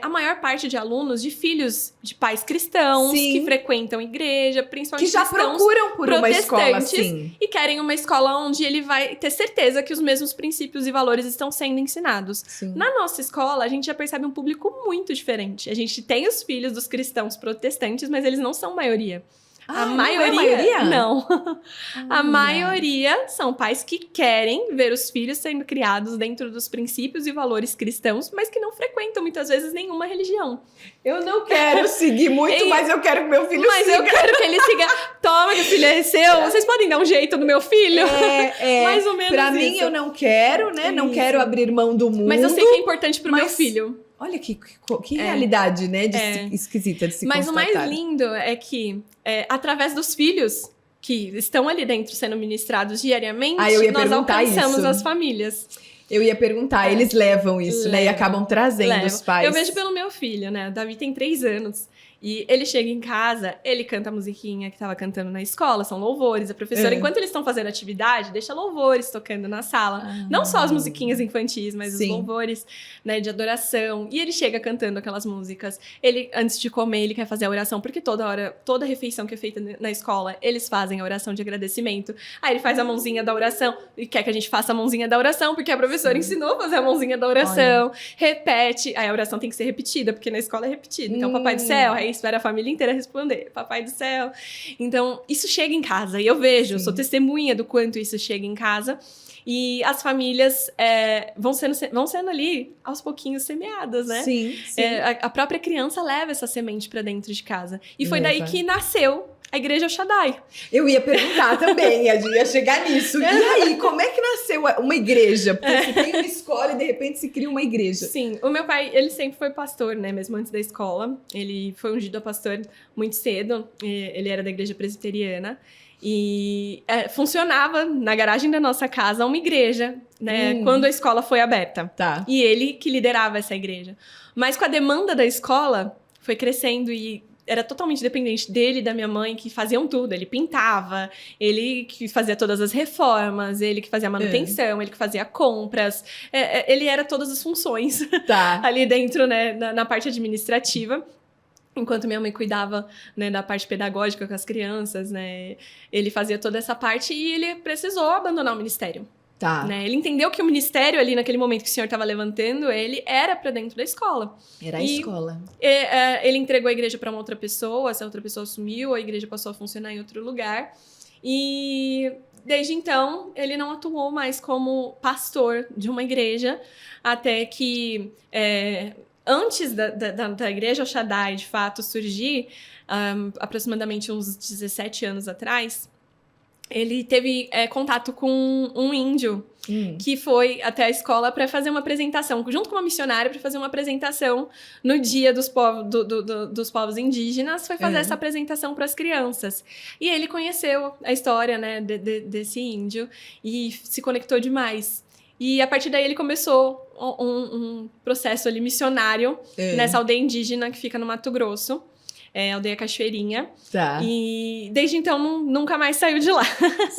Speaker 2: a maior parte de alunos de filhos de pais cristãos,
Speaker 1: Sim.
Speaker 2: que frequentam igreja, principalmente
Speaker 1: Que já
Speaker 2: cristãos
Speaker 1: procuram por uma escola
Speaker 2: protestantes,
Speaker 1: assim.
Speaker 2: e querem uma escola onde ele vai ter certeza que os mesmos princípios e valores estão sendo ensinados.
Speaker 1: Sim.
Speaker 2: Na nossa escola, a gente já percebe um público muito diferente. A gente tem os filhos dos cristãos protestantes, mas eles não são maioria.
Speaker 1: Ah,
Speaker 2: A
Speaker 1: não é
Speaker 2: maioria? Não. A
Speaker 1: Olha.
Speaker 2: maioria são pais que querem ver os filhos sendo criados dentro dos princípios e valores cristãos, mas que não frequentam muitas vezes nenhuma religião.
Speaker 1: Eu não quero seguir muito, mas eu quero que meu filho
Speaker 2: Mas
Speaker 1: siga.
Speaker 2: eu quero que ele siga. Toma, que o filho é seu. Vocês podem dar um jeito no meu filho? Mais ou menos
Speaker 1: Pra mim,
Speaker 2: isso.
Speaker 1: eu não quero, né? Não
Speaker 2: Isso.
Speaker 1: quero abrir mão do mundo.
Speaker 2: Mas eu sei que é importante pro meu
Speaker 1: mas-
Speaker 2: filho.
Speaker 1: Olha que realidade, né? Esquisita de se
Speaker 2: Mas o
Speaker 1: constatar.
Speaker 2: mais lindo é que, através dos filhos que estão ali dentro sendo ministrados diariamente,
Speaker 1: eu ia
Speaker 2: nós
Speaker 1: perguntar
Speaker 2: alcançamos
Speaker 1: isso.
Speaker 2: as famílias.
Speaker 1: Eu ia perguntar, eles levam isso, né? E
Speaker 2: Levam.
Speaker 1: acabam trazendo
Speaker 2: Levam.
Speaker 1: os pais.
Speaker 2: Eu vejo pelo meu filho, né? O Davi tem 3 anos. E ele chega em casa, ele canta a musiquinha que tava cantando na escola, são louvores. A professora, enquanto eles estão fazendo atividade, deixa louvores tocando na sala. Não só as musiquinhas infantis, mas
Speaker 1: Sim.
Speaker 2: os louvores, né, de adoração. E ele chega cantando aquelas músicas. Ele, antes de comer, ele quer fazer a oração, porque toda refeição que é feita na escola, eles fazem a oração de agradecimento. Aí ele faz a mãozinha da oração e quer que a gente faça a mãozinha da oração, porque a professora ensinou a fazer a mãozinha da oração. Repete. Aí a oração tem que ser repetida, porque na escola é repetida. Então, Papai do Céu, aí espera a família inteira responder. Papai do Céu. Então, isso chega em casa. E eu vejo, eu sou testemunha do quanto isso chega em casa. E as famílias vão sendo ali, aos pouquinhos, semeadas, né?
Speaker 1: Sim, sim.
Speaker 2: A própria criança leva essa semente pra dentro de casa. E foi
Speaker 1: Leva.
Speaker 2: daí que nasceu a Igreja El Shaddai.
Speaker 1: Eu ia perguntar também, ia chegar nisso. E aí, como é que nasceu uma igreja? Porque você tem uma escola e de repente se cria uma igreja.
Speaker 2: Sim, o meu pai, ele sempre foi pastor, né? Mesmo antes da escola. Ele foi ungido a pastor muito cedo. Ele era da igreja presbiteriana. E funcionava na garagem da nossa casa uma igreja, né? Quando a escola foi aberta.
Speaker 1: Tá.
Speaker 2: E ele que liderava essa igreja. Mas com a demanda da escola, foi crescendo e era totalmente dependente dele e da minha mãe, que faziam tudo. Ele pintava, ele que fazia todas as reformas, ele que fazia a manutenção, ele que fazia compras. Ele era todas as funções
Speaker 1: Tá.
Speaker 2: ali dentro, né, na parte administrativa. Enquanto minha mãe cuidava, né, da parte pedagógica com as crianças, né, ele fazia toda essa parte e ele precisou abandonar o ministério.
Speaker 1: Tá.
Speaker 2: Né? Ele entendeu que o ministério ali, naquele momento que o senhor estava levantando, ele era para dentro da escola.
Speaker 1: Era a escola.
Speaker 2: Ele entregou a igreja para uma outra pessoa, essa outra pessoa assumiu, a igreja passou a funcionar em outro lugar. E desde então, ele não atuou mais como pastor de uma igreja, até que antes da igreja El Shaddai, de fato, surgir, aproximadamente uns 17 anos atrás, ele teve contato com um índio que foi até a escola para fazer uma apresentação, junto com uma missionária, para fazer uma apresentação no dia dos povos indígenas, foi fazer essa apresentação para as crianças. E ele conheceu a história, né, desse índio e se conectou demais. E a partir daí ele começou um processo ali missionário nessa aldeia indígena que fica no Mato Grosso. Aldeia Cachoeirinha.
Speaker 1: Tá.
Speaker 2: E desde então nunca mais saiu de lá.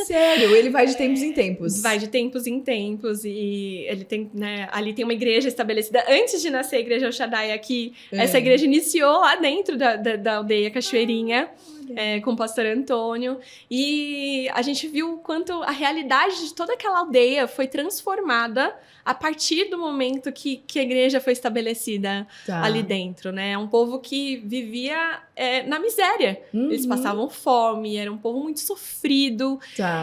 Speaker 1: Sério? Ele vai de tempos em tempos?
Speaker 2: Vai de tempos em tempos. E ele tem, né, ali tem uma igreja estabelecida. Antes de nascer a Igreja El Shaddai aqui, essa igreja iniciou lá dentro da aldeia Cachoeirinha. Com o pastor Antônio. E a gente viu o quanto a realidade de toda aquela aldeia foi transformada a partir do momento que a igreja foi estabelecida ali dentro, né? É um povo que vivia na miséria. Eles passavam fome, era um povo muito sofrido.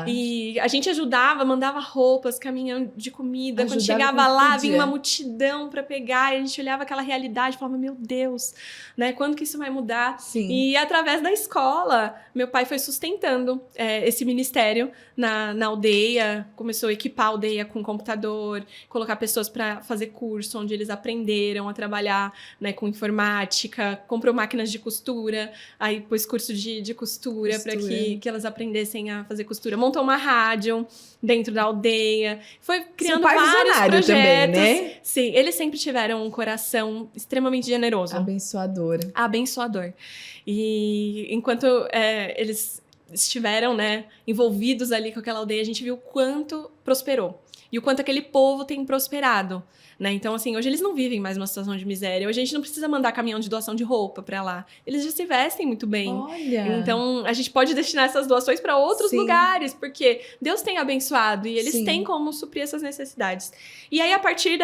Speaker 2: E a gente ajudava, mandava roupas, caminhão de comida. Quando chegava lá, vinha uma multidão para pegar. E a gente olhava aquela realidade e falava, meu Deus, né? Quando que isso vai mudar?
Speaker 1: Sim.
Speaker 2: E através da escola, meu pai foi sustentando esse ministério na aldeia, começou a equipar a aldeia com computador, colocar pessoas para fazer curso, onde eles aprenderam a trabalhar, né, com informática, comprou máquinas de costura, aí pôs curso de costura para que elas aprendessem a fazer costura, montou uma rádio dentro da aldeia, foi criando vários projetos.
Speaker 1: Também, né?
Speaker 2: Sim, eles sempre tiveram um coração extremamente generoso.
Speaker 1: Abençoador.
Speaker 2: E enquanto eles estiveram, né, envolvidos ali com aquela aldeia, a gente viu o quanto prosperou. E o quanto aquele povo tem prosperado, né? Então, assim, hoje eles não vivem mais uma situação de miséria. Hoje a gente não precisa mandar caminhão de doação de roupa para lá. Eles já se vestem muito bem.
Speaker 1: Olha!
Speaker 2: Então, a gente pode destinar essas doações para outros lugares, porque Deus tem abençoado e eles têm como suprir essas necessidades. E aí, a partir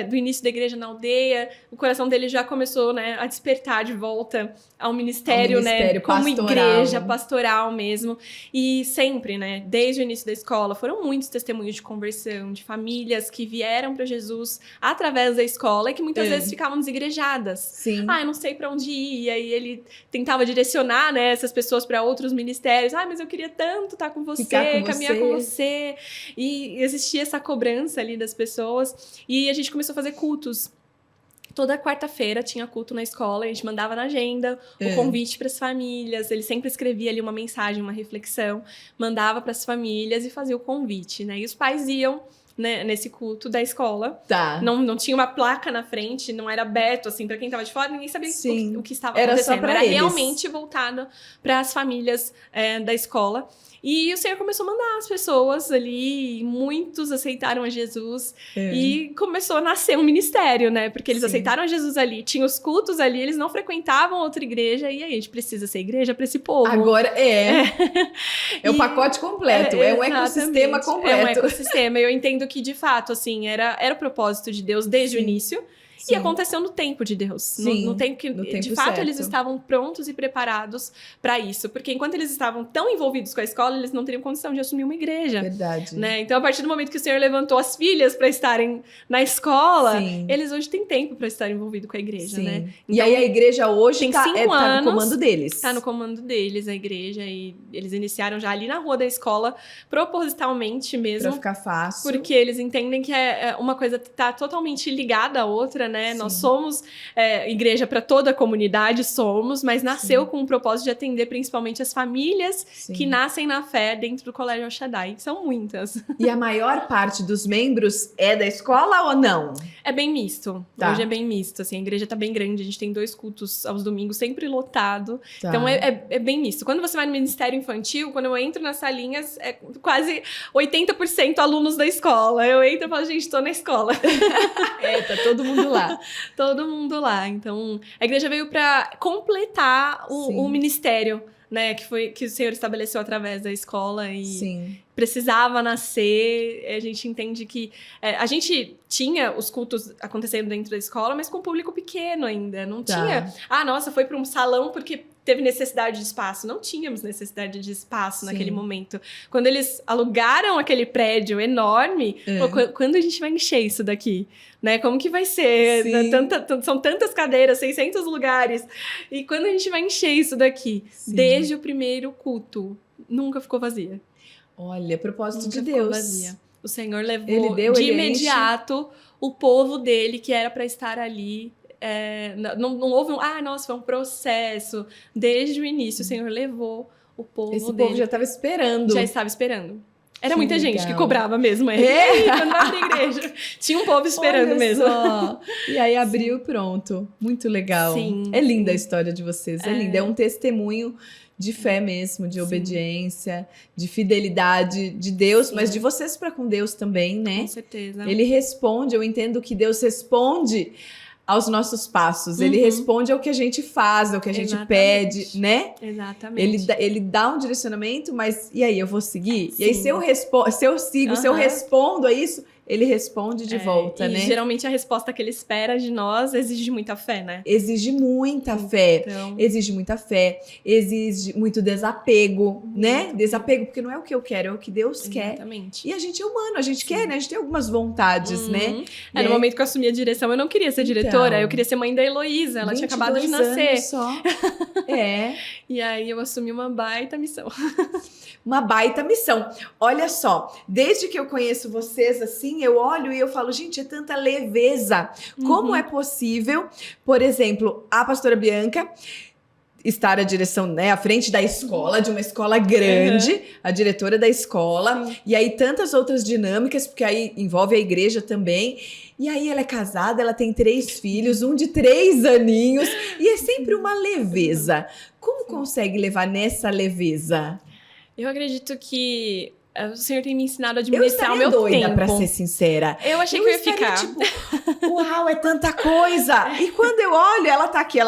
Speaker 2: do início da igreja na aldeia, o coração deles já começou, né, a despertar de volta ao ministério, né, como igreja pastoral mesmo. E sempre, né, desde o início da escola, foram muitos testemunhos de conversão, de famílias que vieram para Jesus através da escola e que muitas vezes ficavam desigrejadas.
Speaker 1: Sim.
Speaker 2: Eu não sei para onde ir. E aí ele tentava direcionar, né, essas pessoas para outros ministérios. Mas eu queria tanto estar com você, caminhar com você. E existia essa cobrança ali das pessoas. E a gente começou a fazer cultos. Toda quarta-feira tinha culto na escola, a gente mandava na agenda o convite para as famílias, ele sempre escrevia ali uma mensagem, uma reflexão, mandava para as famílias e fazia o convite, né? E os pais iam, né, nesse culto da escola.
Speaker 1: Tá.
Speaker 2: Não tinha uma placa na frente, não era aberto, assim, para quem estava de fora, ninguém sabia o que estava
Speaker 1: acontecendo.
Speaker 2: Era só para eles.
Speaker 1: Realmente
Speaker 2: voltado para as famílias da escola. E o Senhor começou a mandar as pessoas ali, e muitos aceitaram a Jesus, e começou a nascer um ministério, né? Porque eles aceitaram a Jesus ali, tinha os cultos ali, eles não frequentavam outra igreja, e aí a gente precisa ser igreja para esse povo.
Speaker 1: Agora é o pacote completo, é um ecossistema completo.
Speaker 2: É um ecossistema, eu entendo que de fato, assim, era o propósito de Deus desde o início. E aconteceu no tempo de Deus. No tempo que, de fato, certo. Eles estavam prontos e preparados para isso. Porque enquanto eles estavam tão envolvidos com a escola, eles não teriam condição de assumir uma igreja.
Speaker 1: Verdade.
Speaker 2: Né? Então, a partir do momento que o Senhor levantou as filhas para estarem na escola, eles hoje têm tempo para estar envolvidos com a igreja. Né? Então,
Speaker 1: e aí a igreja hoje
Speaker 2: tem 5 anos,
Speaker 1: no comando deles.
Speaker 2: Está no comando deles, a igreja. E eles iniciaram já ali na rua da escola, propositalmente mesmo.
Speaker 1: Para ficar fácil.
Speaker 2: Porque eles entendem que uma coisa está totalmente ligada à outra, né? Nós somos igreja para toda a comunidade, mas nasceu com o propósito de atender principalmente as famílias que nascem na fé dentro do Colégio El Shaddai, que são muitas.
Speaker 1: E a maior parte dos membros é da escola ou não?
Speaker 2: É bem misto. Tá. Hoje é bem misto. Assim, a igreja está bem grande, a gente tem 2 cultos aos domingos, sempre lotado. Tá. Então é bem misto. Quando você vai no Ministério Infantil, quando eu entro nas salinhas, é quase 80% alunos da escola. Eu entro e falo, gente, estou na escola.
Speaker 1: Tá todo mundo lá.
Speaker 2: Todo mundo lá. Então, a igreja veio para completar o ministério, né, que o Senhor estabeleceu através da escola e precisava nascer. A gente entende que a gente tinha os cultos acontecendo dentro da escola, mas com público pequeno ainda. Não tinha, nossa, foi para um salão porque teve necessidade de espaço. Não tínhamos necessidade de espaço naquele momento. Quando eles alugaram aquele prédio enorme, quando a gente vai encher isso daqui? Né? Como que vai ser? São tantas cadeiras, 600 lugares. E quando a gente vai encher isso daqui? Desde o primeiro culto, nunca ficou vazia.
Speaker 1: Olha, propósito
Speaker 2: nunca
Speaker 1: de Deus.
Speaker 2: Ficou vazia. O Senhor levou de imediato o povo dele, que era para estar ali. Não houve foi um processo. Desde o início, o Senhor levou o povo dele.
Speaker 1: Esse povo já estava esperando.
Speaker 2: Já estava esperando. Era muita gente que cobrava mesmo. Quando abre a igreja. Tinha um povo esperando mesmo.
Speaker 1: Só. E aí abriu, pronto. Muito legal. É linda a história de vocês. É linda. É um testemunho de fé mesmo, de obediência, de fidelidade de Deus, mas de vocês para com Deus também, né?
Speaker 2: Com certeza.
Speaker 1: Ele responde, eu entendo que Deus responde aos nossos passos. Ele responde ao que a gente faz, ao que a gente pede, né?
Speaker 2: Exatamente.
Speaker 1: Ele dá um direcionamento, mas e aí, eu vou seguir? E aí, se eu sigo, se eu respondo a isso, ele responde de volta, né?
Speaker 2: Geralmente a resposta que ele espera de nós exige muita fé, né?
Speaker 1: Exige muita fé. Exige muita fé. Exige muito desapego, né? Desapego, porque não é o que eu quero, é o que Deus quer. E a gente é humano, a gente quer, né? A gente tem algumas vontades, né?
Speaker 2: No momento que eu assumi a direção, eu não queria ser diretora, eu queria ser mãe da Heloísa. Ela tinha acabado de nascer.
Speaker 1: Só.
Speaker 2: E aí eu assumi uma baita missão.
Speaker 1: Uma baita missão. Olha só, desde que eu conheço vocês, assim, eu olho e eu falo, gente, é tanta leveza. Como é possível, por exemplo, a pastora Bianca estar à direção, né, à frente da escola, de uma escola grande, a diretora da escola, e aí tantas outras dinâmicas, porque aí envolve a igreja também. E aí ela é casada, ela tem 3 filhos, um de 3 aninhos, e é sempre uma leveza. Como consegue levar nessa leveza?
Speaker 2: Eu acredito que o Senhor tem me ensinado a
Speaker 1: Eu
Speaker 2: administrar o
Speaker 1: estaria
Speaker 2: meu
Speaker 1: doida,
Speaker 2: tempo.
Speaker 1: pra ser sincera.
Speaker 2: Eu achei que eu ia
Speaker 1: estaria,
Speaker 2: ficar.
Speaker 1: tipo, uau, é tanta coisa. E quando eu olho, ela tá aqui,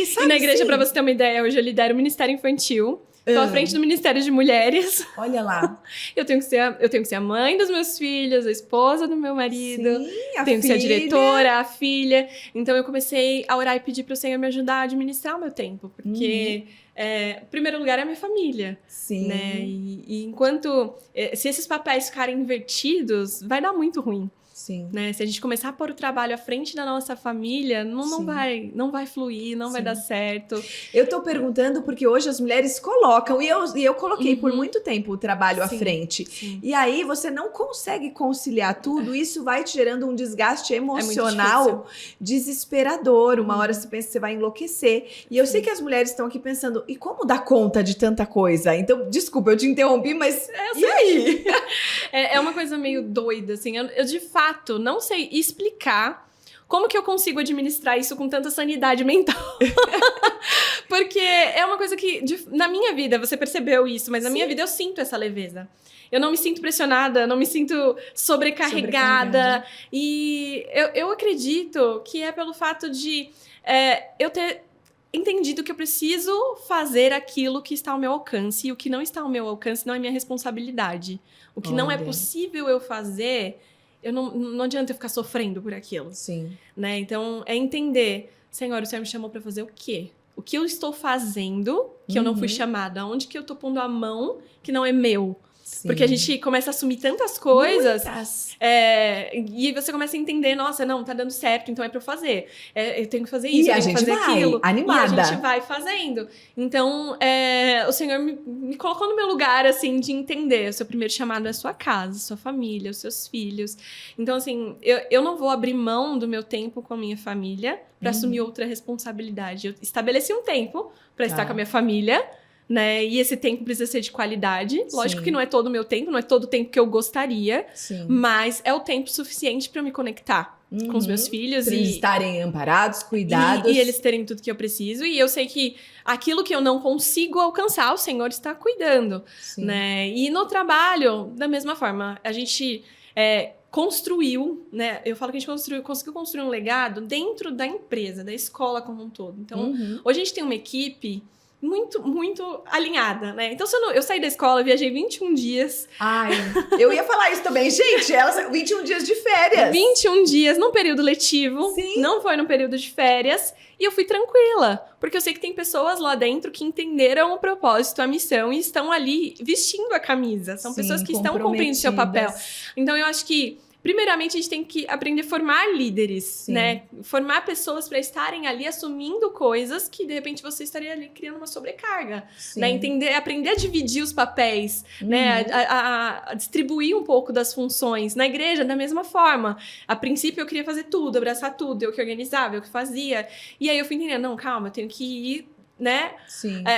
Speaker 1: sabe?
Speaker 2: E na igreja,
Speaker 1: assim?
Speaker 2: pra você ter uma ideia, hoje eu lidero o Ministério Infantil. Tô à frente do Ministério de Mulheres.
Speaker 1: Olha lá.
Speaker 2: Eu tenho que ser a mãe dos meus filhos, a esposa do meu marido.
Speaker 1: Sim, a
Speaker 2: Tenho que ser a
Speaker 1: filha.
Speaker 2: diretora, a filha. Então eu comecei a orar e pedir pro Senhor me ajudar a administrar o meu tempo. Porque, em primeiro lugar, é a minha família.
Speaker 1: Sim.
Speaker 2: Né? E enquanto... se esses papéis ficarem invertidos, vai dar muito ruim.
Speaker 1: Sim.
Speaker 2: Né? Se a gente começar a pôr o trabalho à frente da nossa família, não vai fluir, não vai dar certo.
Speaker 1: Eu tô perguntando porque hoje as mulheres colocam, e eu coloquei por muito tempo o trabalho à frente.
Speaker 2: Sim.
Speaker 1: E aí você não consegue conciliar tudo, isso vai te gerando um desgaste emocional desesperador. Uma hora você pensa que você vai enlouquecer. E eu sei que as mulheres estão aqui pensando, e como dar conta de tanta coisa? Então, desculpa, eu te interrompi, mas e aí?
Speaker 2: É uma coisa meio doida, assim. Eu de fato não sei explicar como que eu consigo administrar isso com tanta sanidade mental. Porque é uma coisa que, na minha vida, você percebeu isso, mas na minha vida eu sinto essa leveza. Eu não me sinto pressionada, não me sinto sobrecarregada. E eu acredito que é pelo fato de eu ter entendido que eu preciso fazer aquilo que está ao meu alcance. E o que não está ao meu alcance não é minha responsabilidade. O que não é possível eu fazer... Não adianta eu ficar sofrendo por aquilo.
Speaker 1: Sim.
Speaker 2: Né? Então, é entender, Senhor, o Senhor me chamou para fazer o quê? O que eu estou fazendo que eu não fui chamada? Onde que eu tô pondo a mão que não é meu?
Speaker 1: Sim.
Speaker 2: Porque a gente começa a assumir tantas coisas.
Speaker 1: Muitas.
Speaker 2: E você começa a entender, nossa, não, tá dando certo, então é pra eu fazer. Eu tenho que fazer isso, eu tenho que fazer aquilo.
Speaker 1: Animada.
Speaker 2: E a gente vai fazendo. Então, o Senhor me colocou no meu lugar, assim, de entender. O seu primeiro chamado é a sua casa, a sua família, os seus filhos. Então, assim, eu não vou abrir mão do meu tempo com a minha família pra assumir outra responsabilidade. Eu estabeleci um tempo pra estar com a minha família, né? E esse tempo precisa ser de qualidade. Lógico que não é todo o meu tempo, não é todo o tempo que eu gostaria, mas é o tempo suficiente para eu me conectar com os meus filhos.
Speaker 1: Pra eles estarem amparados, cuidados.
Speaker 2: E eles terem tudo que eu preciso. E eu sei que aquilo que eu não consigo alcançar, o Senhor está cuidando. Né? E no trabalho, da mesma forma, a gente... construiu, né? Eu falo que a gente conseguiu construir um legado dentro da empresa, da escola como um todo. Então, hoje a gente tem uma equipe muito, muito alinhada, né? Então, eu saí da escola, viajei 21 dias.
Speaker 1: Ai, eu ia falar isso também. Gente, elas 21 dias de férias.
Speaker 2: 21 dias num período letivo.
Speaker 1: Sim.
Speaker 2: Não foi num período de férias. E eu fui tranquila. Porque eu sei que tem pessoas lá dentro que entenderam o propósito, a missão e estão ali vestindo a camisa. São pessoas que estão cumprindo seu papel. Então, eu acho que primeiramente, a gente tem que aprender a formar líderes, né? Formar pessoas para estarem ali assumindo coisas que, de repente, você estaria ali criando uma sobrecarga. Né? Aprender a dividir os papéis, né? A distribuir um pouco das funções. Na igreja, da mesma forma. A princípio, eu queria fazer tudo, abraçar tudo. Eu que organizava, eu que fazia. E aí, eu fui entendendo, não, calma, eu tenho que ir... Né?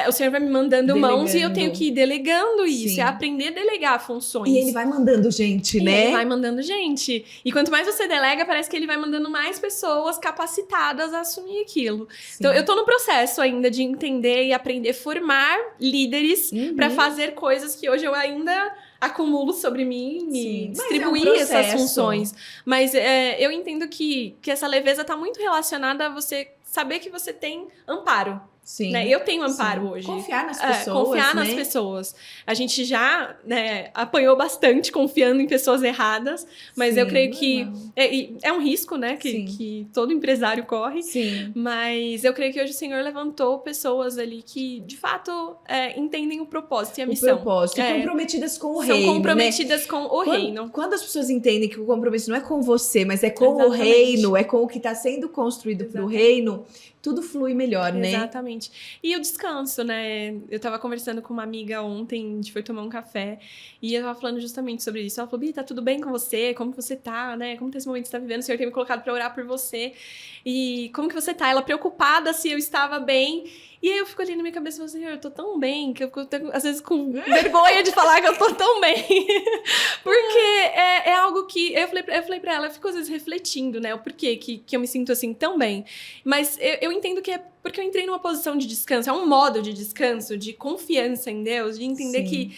Speaker 2: O Senhor vai me mandando mãos e eu tenho que ir delegando isso. É aprender a delegar funções.
Speaker 1: E ele vai mandando gente, né?
Speaker 2: Ele vai mandando gente. E quanto mais você delega, parece que ele vai mandando mais pessoas capacitadas a assumir aquilo. Então, eu tô no processo ainda de entender e aprender a formar líderes para fazer coisas que hoje eu ainda acumulo sobre mim e distribuir essas funções. Mas eu entendo que essa leveza tá muito relacionada a você saber que você tem amparo. Né? Eu tenho amparo hoje.
Speaker 1: Confiar nas pessoas,
Speaker 2: Confiar nas pessoas. A gente já, né, apanhou bastante confiando em pessoas erradas, mas eu creio que é um risco, né, que todo empresário corre. Mas eu creio que hoje o Senhor levantou pessoas ali que, de fato, entendem o propósito e a missão.
Speaker 1: E comprometidas com o reino.
Speaker 2: São comprometidas com o reino.
Speaker 1: Quando as pessoas entendem que o compromisso não é com você, mas é com o reino, é com o que está sendo construído para o reino, tudo flui melhor, né?
Speaker 2: Exatamente. E o descanso, né? Eu tava conversando com uma amiga ontem, a gente foi tomar um café, e eu tava falando justamente sobre isso. Ela falou, Bi, tá tudo bem com você? Como que você tá, né? Como que esse momento você tá vivendo? O Senhor tem me colocado pra orar por você. E como que você tá? Ela preocupada se eu estava bem. E aí eu fico ali na minha cabeça e falo, Senhor, eu tô tão bem, que eu fico às vezes com vergonha de falar que eu tô tão bem. Porque é algo que... Eu falei pra ela, eu fico às vezes refletindo, né? O porquê que eu me sinto assim tão bem. Mas Mas eu entendo que é porque eu entrei numa posição de descanso, é um modo de descanso, de confiança em Deus, de entender que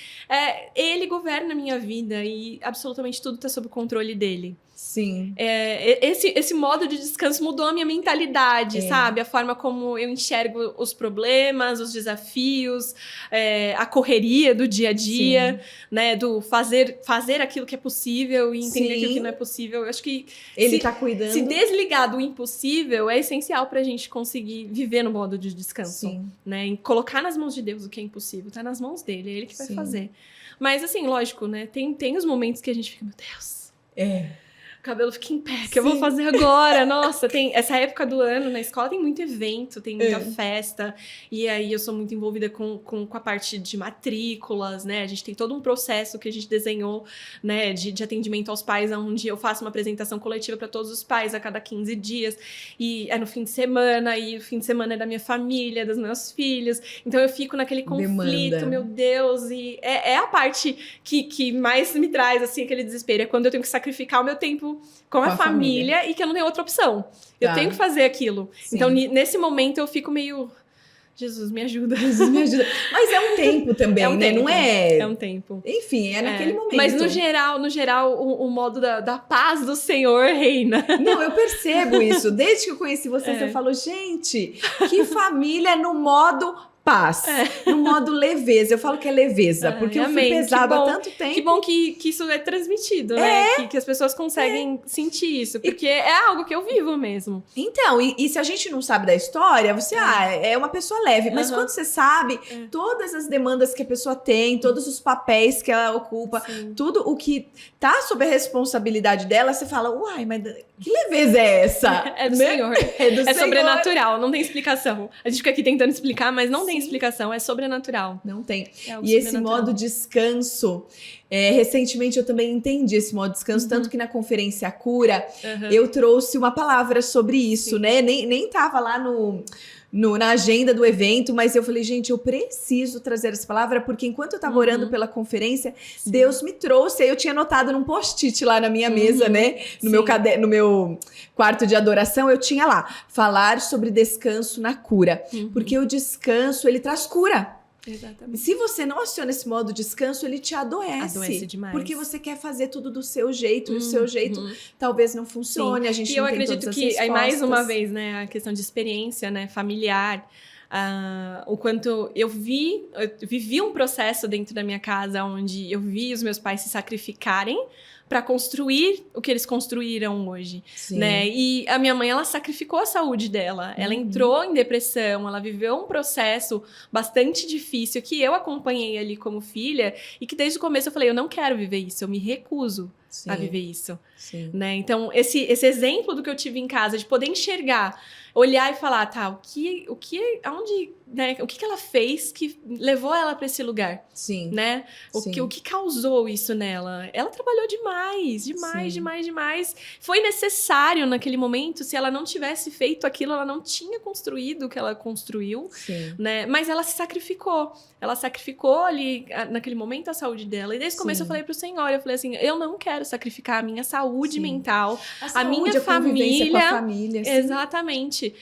Speaker 2: Ele governa a minha vida e absolutamente tudo está sob o controle dele.
Speaker 1: Sim.
Speaker 2: Esse modo de descanso mudou a minha mentalidade, sabe? A forma como eu enxergo os problemas, os desafios, a correria do dia a dia, né? Do fazer aquilo que é possível e entender que o que não é possível. Eu acho que
Speaker 1: Ele tá cuidando.
Speaker 2: Se desligar do impossível é essencial pra gente conseguir viver no modo de descanso, né? E colocar nas mãos de Deus o que é impossível. Tá nas mãos dele, é ele que vai fazer. Mas assim, lógico, né? Tem os momentos que a gente fica, meu Deus. O cabelo fica em pé, que eu vou fazer agora? Nossa, tem essa época do ano na escola tem muito evento, tem muita festa, e aí eu sou muito envolvida com a parte de matrículas, né? A gente tem todo um processo que a gente desenhou, né, de atendimento aos pais, onde eu faço uma apresentação coletiva para todos os pais a cada 15 dias, e é no fim de semana, e o fim de semana é da minha família, dos meus filhos, então eu fico naquele conflito, meu Deus, e é a parte que mais me traz, assim, aquele desespero, é quando eu tenho que sacrificar o meu tempo com a família e que eu não tenho outra opção. Eu tenho que fazer aquilo. Então, nesse momento, eu fico meio... Jesus, me ajuda.
Speaker 1: Jesus, me ajuda. Mas é um tempo também, né?
Speaker 2: Tempo.
Speaker 1: Não é...
Speaker 2: É um tempo.
Speaker 1: Enfim, é naquele momento.
Speaker 2: Mas, no geral, o modo da paz do Senhor reina.
Speaker 1: Não, eu percebo isso. Desde que eu conheci vocês, eu falo, gente, que família no modo... paz, no modo leveza. Eu falo que é leveza, porque eu fui pesada há tanto tempo.
Speaker 2: Que bom que isso é transmitido, né? Que as pessoas conseguem sentir isso, porque é algo que eu vivo mesmo.
Speaker 1: Então, e se a gente não sabe da história, você é uma pessoa leve. Mas quando você sabe todas as demandas que a pessoa tem, todos os papéis que ela ocupa, tudo o que tá sob a responsabilidade dela, você fala, uai, mas que leveza é essa?
Speaker 2: É do Senhor. É sobrenatural, não tem explicação. A gente fica aqui tentando explicar, mas não tem explicação, é sobrenatural.
Speaker 1: Não tem. E esse modo descanso, recentemente eu também entendi esse modo descanso, tanto que na conferência Cura, eu trouxe uma palavra sobre isso, né? Nem tava lá na agenda do evento, mas eu falei, gente, eu preciso trazer essa palavra, porque enquanto eu tava orando pela conferência, Deus me trouxe, aí eu tinha anotado num post-it lá na minha mesa, né? No meu quarto de adoração, eu tinha lá, falar sobre descanso na cura, porque o descanso, ele traz cura.
Speaker 2: Exatamente.
Speaker 1: Se você não aciona esse modo descanso, ele te adoece.
Speaker 2: Adoece demais.
Speaker 1: Porque você quer fazer tudo do seu jeito, e o seu jeito talvez não funcione, a gente não tem todas as respostas.
Speaker 2: E eu acredito que, aí mais uma vez, né, a questão de experiência, né, familiar, o quanto eu vivi um processo dentro da minha casa onde eu vi os meus pais se sacrificarem para construir o que eles construíram hoje, né? E a minha mãe, ela sacrificou a saúde dela. Ela entrou em depressão, ela viveu um processo bastante difícil que eu acompanhei ali como filha e que desde o começo eu falei, eu não quero viver isso, eu me recuso a viver isso, né? Então, esse exemplo do que eu tive em casa, de poder enxergar, olhar e falar, tá, o que ela fez que levou ela para esse lugar, né? O que causou isso nela? Ela trabalhou demais. Foi necessário naquele momento, se ela não tivesse feito aquilo, ela não tinha construído o que ela construiu, né? Mas ela se sacrificou. Ela sacrificou ali, naquele momento, a saúde dela. E desde o começo eu falei pro Senhor, eu falei assim, eu não quero sacrificar a minha saúde mental, a minha família.
Speaker 1: Com a família.
Speaker 2: Exatamente.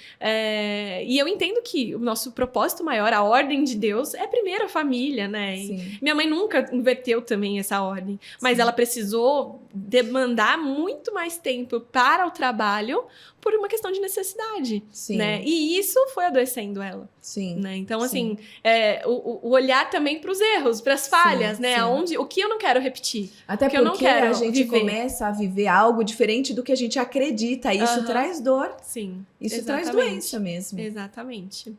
Speaker 2: E eu entendo que o nosso propósito maior, a ordem de Deus, é primeiro a família, né? E minha mãe nunca inverteu também essa ordem, mas ela precisou demandar muito mais tempo para o trabalho por uma questão de necessidade, né? E isso foi adoecendo ela, né? Então, assim, o olhar também para os erros, para as falhas, né? O que eu não quero repetir.
Speaker 1: Até porque eu não quero a gente começa a viver algo diferente do que a gente acredita. E isso traz dor. Isso traz doença mesmo.
Speaker 2: Exatamente.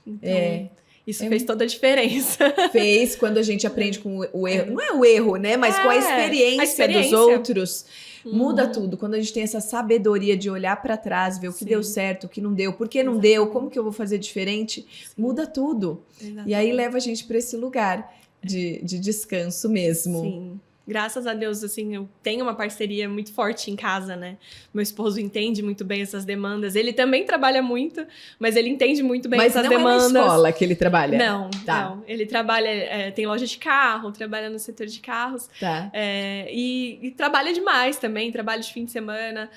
Speaker 2: Então, isso fez toda a diferença.
Speaker 1: Fez quando a gente aprende com o erro. Não é o erro, né? Mas com a experiência dos outros. Muda tudo. Quando a gente tem essa sabedoria de olhar para trás, ver o que deu certo, o que não deu, por que não deu, como que eu vou fazer diferente, muda tudo. E aí leva a gente para esse lugar de descanso mesmo.
Speaker 2: graças a Deus, assim, eu tenho uma parceria muito forte em casa, né? Meu esposo entende muito bem essas demandas. Ele também trabalha muito, mas ele entende muito bem essas demandas.
Speaker 1: Mas não é na escola que ele trabalha?
Speaker 2: Não, não. Ele trabalha, tem loja de carro, trabalha no setor de carros.
Speaker 1: Tá.
Speaker 2: E trabalha demais também, trabalha de fim de semana.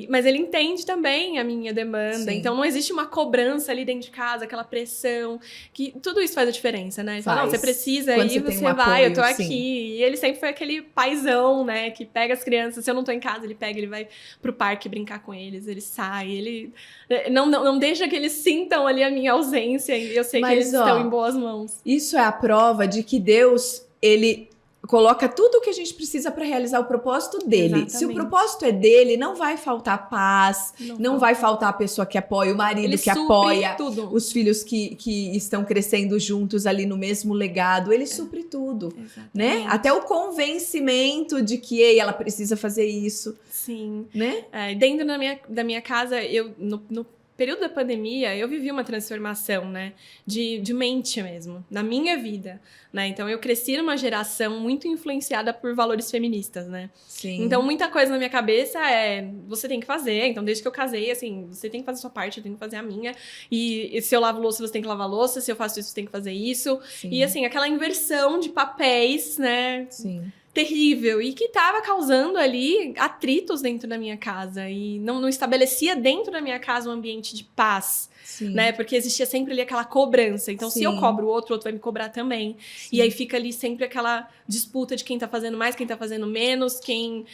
Speaker 2: Mas ele entende também a minha demanda.
Speaker 1: Sim.
Speaker 2: Então, não existe uma cobrança ali dentro de casa, aquela pressão. Que tudo isso faz a diferença, né? Ele fala, não, você precisa,
Speaker 1: quando
Speaker 2: aí
Speaker 1: você
Speaker 2: vai,
Speaker 1: apoio,
Speaker 2: eu tô aqui.
Speaker 1: sim.
Speaker 2: E ele sempre foi aquele paizão, né? Que pega as crianças, se eu não tô em casa, ele pega, ele vai pro parque brincar com eles, ele sai, ele não deixa que eles sintam ali a minha ausência, e eu sei que eles estão em boas mãos.
Speaker 1: Isso é a prova de que Deus, ele coloca tudo o que a gente precisa para realizar o propósito dele.
Speaker 2: Exatamente.
Speaker 1: Se o propósito é dele, não vai faltar paz, não vai faltar a pessoa que apoia, o marido
Speaker 2: ele
Speaker 1: que apoia,
Speaker 2: tudo.
Speaker 1: os filhos que estão crescendo juntos ali no mesmo legado. Ele supre tudo, né? Até o convencimento de que, ei, ela precisa fazer isso.
Speaker 2: Sim.
Speaker 1: Né?
Speaker 2: Dentro da minha casa, eu no período da pandemia, eu vivi uma transformação, né, de mente mesmo, na minha vida, né, então eu cresci numa geração muito influenciada por valores feministas, né,
Speaker 1: Sim.
Speaker 2: Então muita coisa na minha cabeça você tem que fazer, então desde que eu casei, assim, você tem que fazer a sua parte, eu tenho que fazer a minha, e se eu lavo louça, você tem que lavar louça, se eu faço isso, você tem que fazer isso,
Speaker 1: Sim.
Speaker 2: E assim, aquela inversão de papéis, né,
Speaker 1: Sim.
Speaker 2: terrível, e que estava causando ali atritos dentro da minha casa, e não estabelecia dentro da minha casa um ambiente de paz,
Speaker 1: Sim.
Speaker 2: né, porque existia sempre ali aquela cobrança, então se eu cobro o outro vai me cobrar também, e aí fica ali sempre aquela disputa de quem tá fazendo mais, quem tá fazendo menos, quem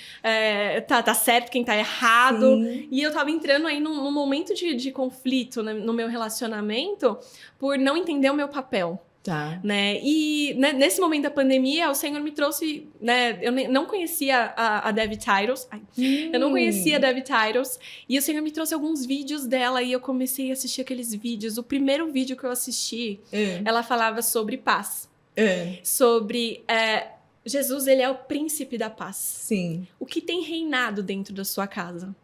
Speaker 2: tá certo, quem tá errado, e eu tava entrando aí num momento de conflito, né, no meu relacionamento, por não entender o meu papel.
Speaker 1: Tá.
Speaker 2: Né? E nesse momento da pandemia, o Senhor me trouxe, né? Eu não conhecia a Debbie Titles. Eu não conhecia a Debbie Titles. E o Senhor me trouxe alguns vídeos dela e eu comecei a assistir aqueles vídeos. O primeiro vídeo que eu assisti, ela falava sobre paz. Sobre Jesus, ele é o príncipe da paz.
Speaker 1: Sim.
Speaker 2: O que tem reinado dentro da sua casa?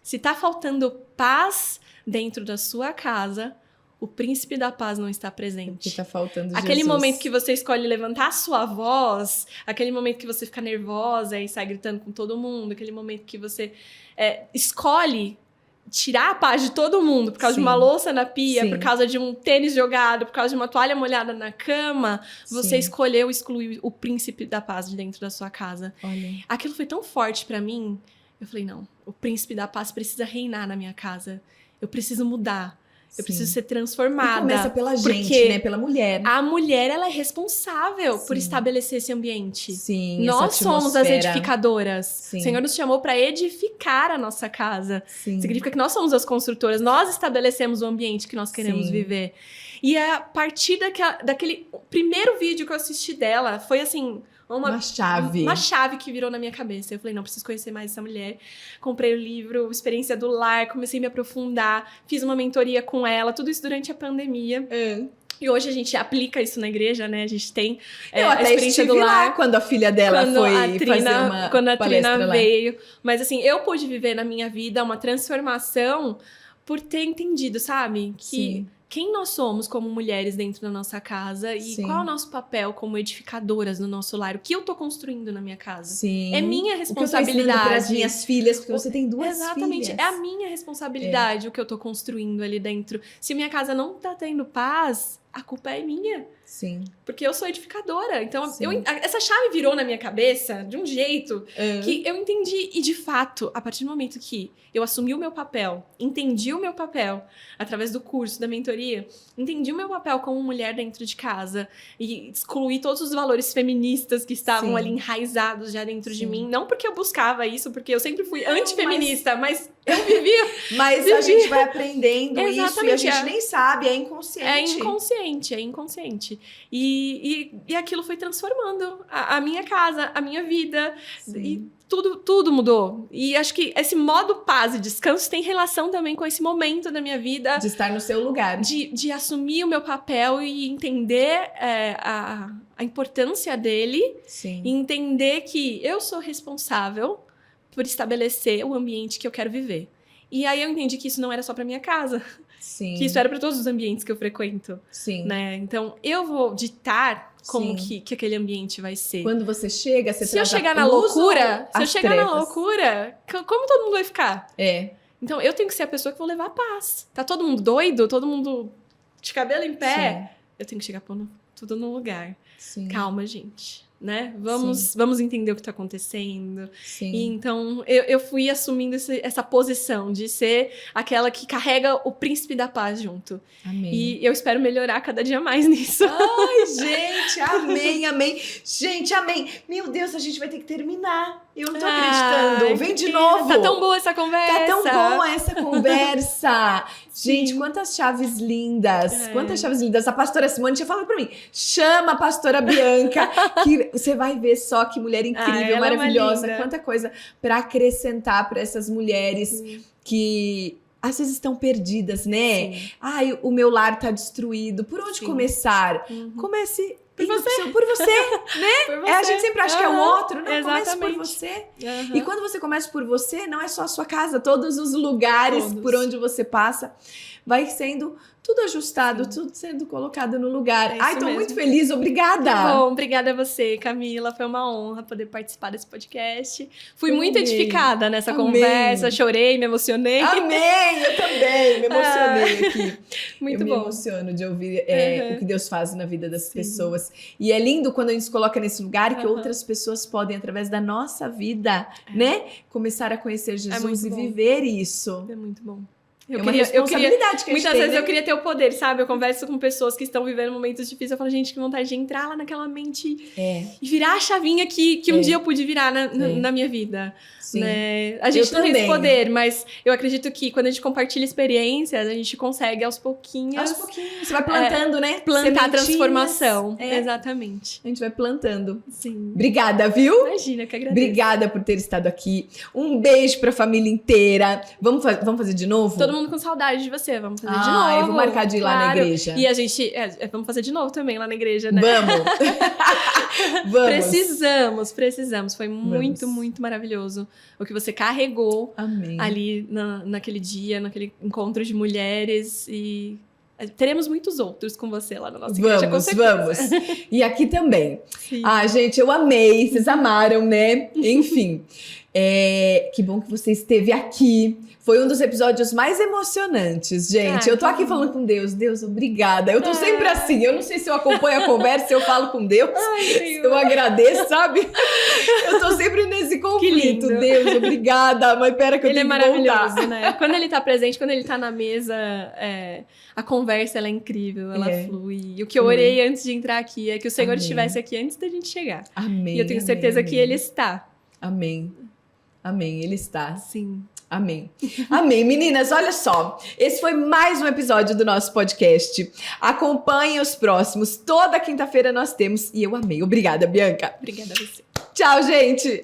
Speaker 2: Se tá faltando paz dentro da sua casa, o príncipe da paz não está presente.
Speaker 1: O que tá faltando
Speaker 2: Aquele
Speaker 1: Jesus.
Speaker 2: momento que você escolhe levantar a sua voz, aquele momento que você fica nervosa e sai gritando com todo mundo, aquele momento que você escolhe tirar a paz de todo mundo por causa de uma louça na pia, por causa de um tênis jogado, por causa de uma toalha molhada na cama, você escolheu excluir o príncipe da paz de dentro da sua casa.
Speaker 1: Olha.
Speaker 2: Aquilo foi tão forte pra mim, eu falei, não, o príncipe da paz precisa reinar na minha casa. Eu preciso mudar. Eu preciso ser transformada.
Speaker 1: E começa pela gente, né? Pela mulher.
Speaker 2: A mulher, ela é responsável por estabelecer esse ambiente.
Speaker 1: Sim,
Speaker 2: nós somos as edificadoras.
Speaker 1: Sim.
Speaker 2: O Senhor nos chamou para edificar a nossa casa.
Speaker 1: Sim.
Speaker 2: Significa que nós somos as construtoras. Nós estabelecemos o ambiente que nós queremos viver. E a partir daquele primeiro vídeo que eu assisti dela, foi assim... Uma chave que virou na minha cabeça. Eu falei, não, preciso conhecer mais essa mulher. Comprei o livro, Experiência do Lar, comecei a me aprofundar, fiz uma mentoria com ela, tudo isso durante a pandemia. E hoje a gente aplica isso na igreja, né? A gente tem
Speaker 1: eu até
Speaker 2: a Experiência do Lar.
Speaker 1: Lá quando a filha dela foi fazer uma
Speaker 2: quando a Trina
Speaker 1: lá.
Speaker 2: veio. Mas assim, eu pude viver na minha vida uma transformação por ter entendido, sabe? Que quem nós somos como mulheres dentro da nossa casa e qual é o nosso papel como edificadoras no nosso lar, o que eu tô construindo na minha casa.
Speaker 1: Sim.
Speaker 2: É minha responsabilidade.
Speaker 1: O que eu tô ensinando para as minhas filhas, porque você tem duas
Speaker 2: Exatamente,
Speaker 1: filhas.
Speaker 2: é a minha responsabilidade o que eu tô construindo ali dentro. Se minha casa não tá tendo paz, a culpa é minha.
Speaker 1: Sim.
Speaker 2: Porque eu sou edificadora. Então, essa chave virou na minha cabeça de um jeito que eu entendi. E, de fato, a partir do momento que eu assumi o meu papel, entendi o meu papel, através do curso, da mentoria, entendi o meu papel como mulher dentro de casa e excluí todos os valores feministas que estavam ali enraizados já dentro de mim. Não porque eu buscava isso, porque eu sempre fui antifeminista, mas eu vivia.
Speaker 1: Mas a gente vai aprendendo isso e a gente nem sabe, é
Speaker 2: inconsciente. É inconsciente. E aquilo foi transformando a minha casa, a minha vida. E tudo mudou. E acho que esse modo paz e descanso tem relação também com esse momento da minha vida.
Speaker 1: De estar no seu lugar.
Speaker 2: De assumir o meu papel e entender a importância dele.
Speaker 1: Sim.
Speaker 2: E entender que eu sou responsável por estabelecer o ambiente que eu quero viver. E aí eu entendi que isso não era só pra minha casa,
Speaker 1: Sim.
Speaker 2: que isso era pra todos os ambientes que eu frequento,
Speaker 1: Sim.
Speaker 2: né? Então, eu vou ditar como que aquele ambiente vai ser.
Speaker 1: Quando você chega, você
Speaker 2: Se eu
Speaker 1: traz a
Speaker 2: chegar na
Speaker 1: luz ou
Speaker 2: loucura,
Speaker 1: as trevas?
Speaker 2: como todo mundo vai ficar?
Speaker 1: É.
Speaker 2: Então, eu tenho que ser a pessoa que vou levar a paz. Tá todo mundo doido? Todo mundo de cabelo em pé? Eu tenho que chegar pondo tudo no lugar.
Speaker 1: Sim.
Speaker 2: Calma, gente. Né? Vamos entender o que tá acontecendo.
Speaker 1: Sim.
Speaker 2: E então, eu fui assumindo essa posição de ser aquela que carrega o príncipe da paz junto.
Speaker 1: Amém.
Speaker 2: E eu espero melhorar cada dia mais nisso.
Speaker 1: Ai, gente, amém, amém. Gente, amém. Meu Deus, a gente vai ter que terminar. Eu não tô acreditando. Vem de novo.
Speaker 2: Tá tão boa essa conversa.
Speaker 1: Tá tão boa essa conversa. Gente, quantas chaves lindas. Quantas chaves lindas. A pastora Simone tinha falado pra mim, chama a pastora Bianca, que você vai ver só que mulher incrível, maravilhosa. Quanta coisa pra acrescentar pra essas mulheres que às vezes estão perdidas, né?
Speaker 2: Sim.
Speaker 1: Ai, o meu lar tá destruído. Por onde começar? Comece
Speaker 2: por você,
Speaker 1: né?
Speaker 2: Por você.
Speaker 1: A gente sempre acha que é o outro, né?
Speaker 2: Exatamente.
Speaker 1: Comece por você. E quando você começa por você, não é só a sua casa, todos os lugares por onde você passa, vai sendo tudo ajustado, tudo sendo colocado no lugar. Ai, tô muito feliz, obrigada!
Speaker 2: Bom, obrigada a você, Camila. Foi uma honra poder participar desse podcast. Fui muito edificada nessa conversa, chorei, me emocionei.
Speaker 1: Amém! Eu também me emocionei aqui.
Speaker 2: Muito
Speaker 1: bom.
Speaker 2: Me
Speaker 1: emociono de ouvir o que Deus faz na vida das pessoas. E é lindo quando a gente se coloca nesse lugar que outras pessoas podem, através da nossa vida, né? Começar a conhecer Jesus e viver isso.
Speaker 2: É muito bom.
Speaker 1: Uma responsabilidade que a gente
Speaker 2: muitas
Speaker 1: tem,
Speaker 2: vezes
Speaker 1: né?
Speaker 2: eu queria ter o poder, sabe? Eu converso com pessoas que estão vivendo momentos difíceis. Eu falo, gente, que vontade de entrar lá naquela mente e virar a chavinha que um dia eu pude virar na minha vida.
Speaker 1: Sim.
Speaker 2: Né? A gente não tem esse poder, mas eu acredito que quando a gente compartilha experiências, a gente consegue aos pouquinhos.
Speaker 1: Aos pouquinhos. Você vai plantando, né?
Speaker 2: Plantar a transformação. Exatamente.
Speaker 1: A gente vai plantando.
Speaker 2: Sim.
Speaker 1: Obrigada, viu?
Speaker 2: Imagina, que agradeço.
Speaker 1: Obrigada por ter estado aqui. Um beijo pra família inteira. Vamos fazer de novo?
Speaker 2: Todo mundo com saudade de você. Vamos fazer de novo.
Speaker 1: Eu vou marcar de ir lá na igreja.
Speaker 2: E a gente... vamos fazer de novo também lá na igreja, né?
Speaker 1: Vamos.
Speaker 2: Vamos. Precisamos. Foi muito, muito maravilhoso o que você carregou ali naquele dia, naquele encontro de mulheres. E teremos muitos outros com você lá na nossa igreja, com certeza.
Speaker 1: Vamos. E aqui também.
Speaker 2: Sim.
Speaker 1: Gente, eu amei. Vocês amaram, né? Enfim. Que bom que você esteve aqui. Foi um dos episódios mais emocionantes, gente. Eu tô aqui falando com Deus. Deus, obrigada. Eu tô sempre assim. Eu não sei se eu acompanho a conversa, se eu falo com Deus. Se eu agradeço, sabe? Eu tô sempre nesse conflito. Deus, obrigada. Mas pera que eu tenho que voltar. Ele é maravilhoso,
Speaker 2: né? Quando ele tá presente, quando ele tá na mesa, a conversa ela é incrível, ela flui. E o que eu orei antes de entrar aqui é que o Senhor estivesse aqui antes da gente chegar.
Speaker 1: Amém.
Speaker 2: E eu tenho certeza que Ele está.
Speaker 1: Amém. Amém. Ele está.
Speaker 2: Sim.
Speaker 1: Amém. Amém. Meninas, olha só. Esse foi mais um episódio do nosso podcast. Acompanhem os próximos. Toda quinta-feira nós temos. E eu amei. Obrigada, Bianca.
Speaker 2: Obrigada a você.
Speaker 1: Tchau, gente.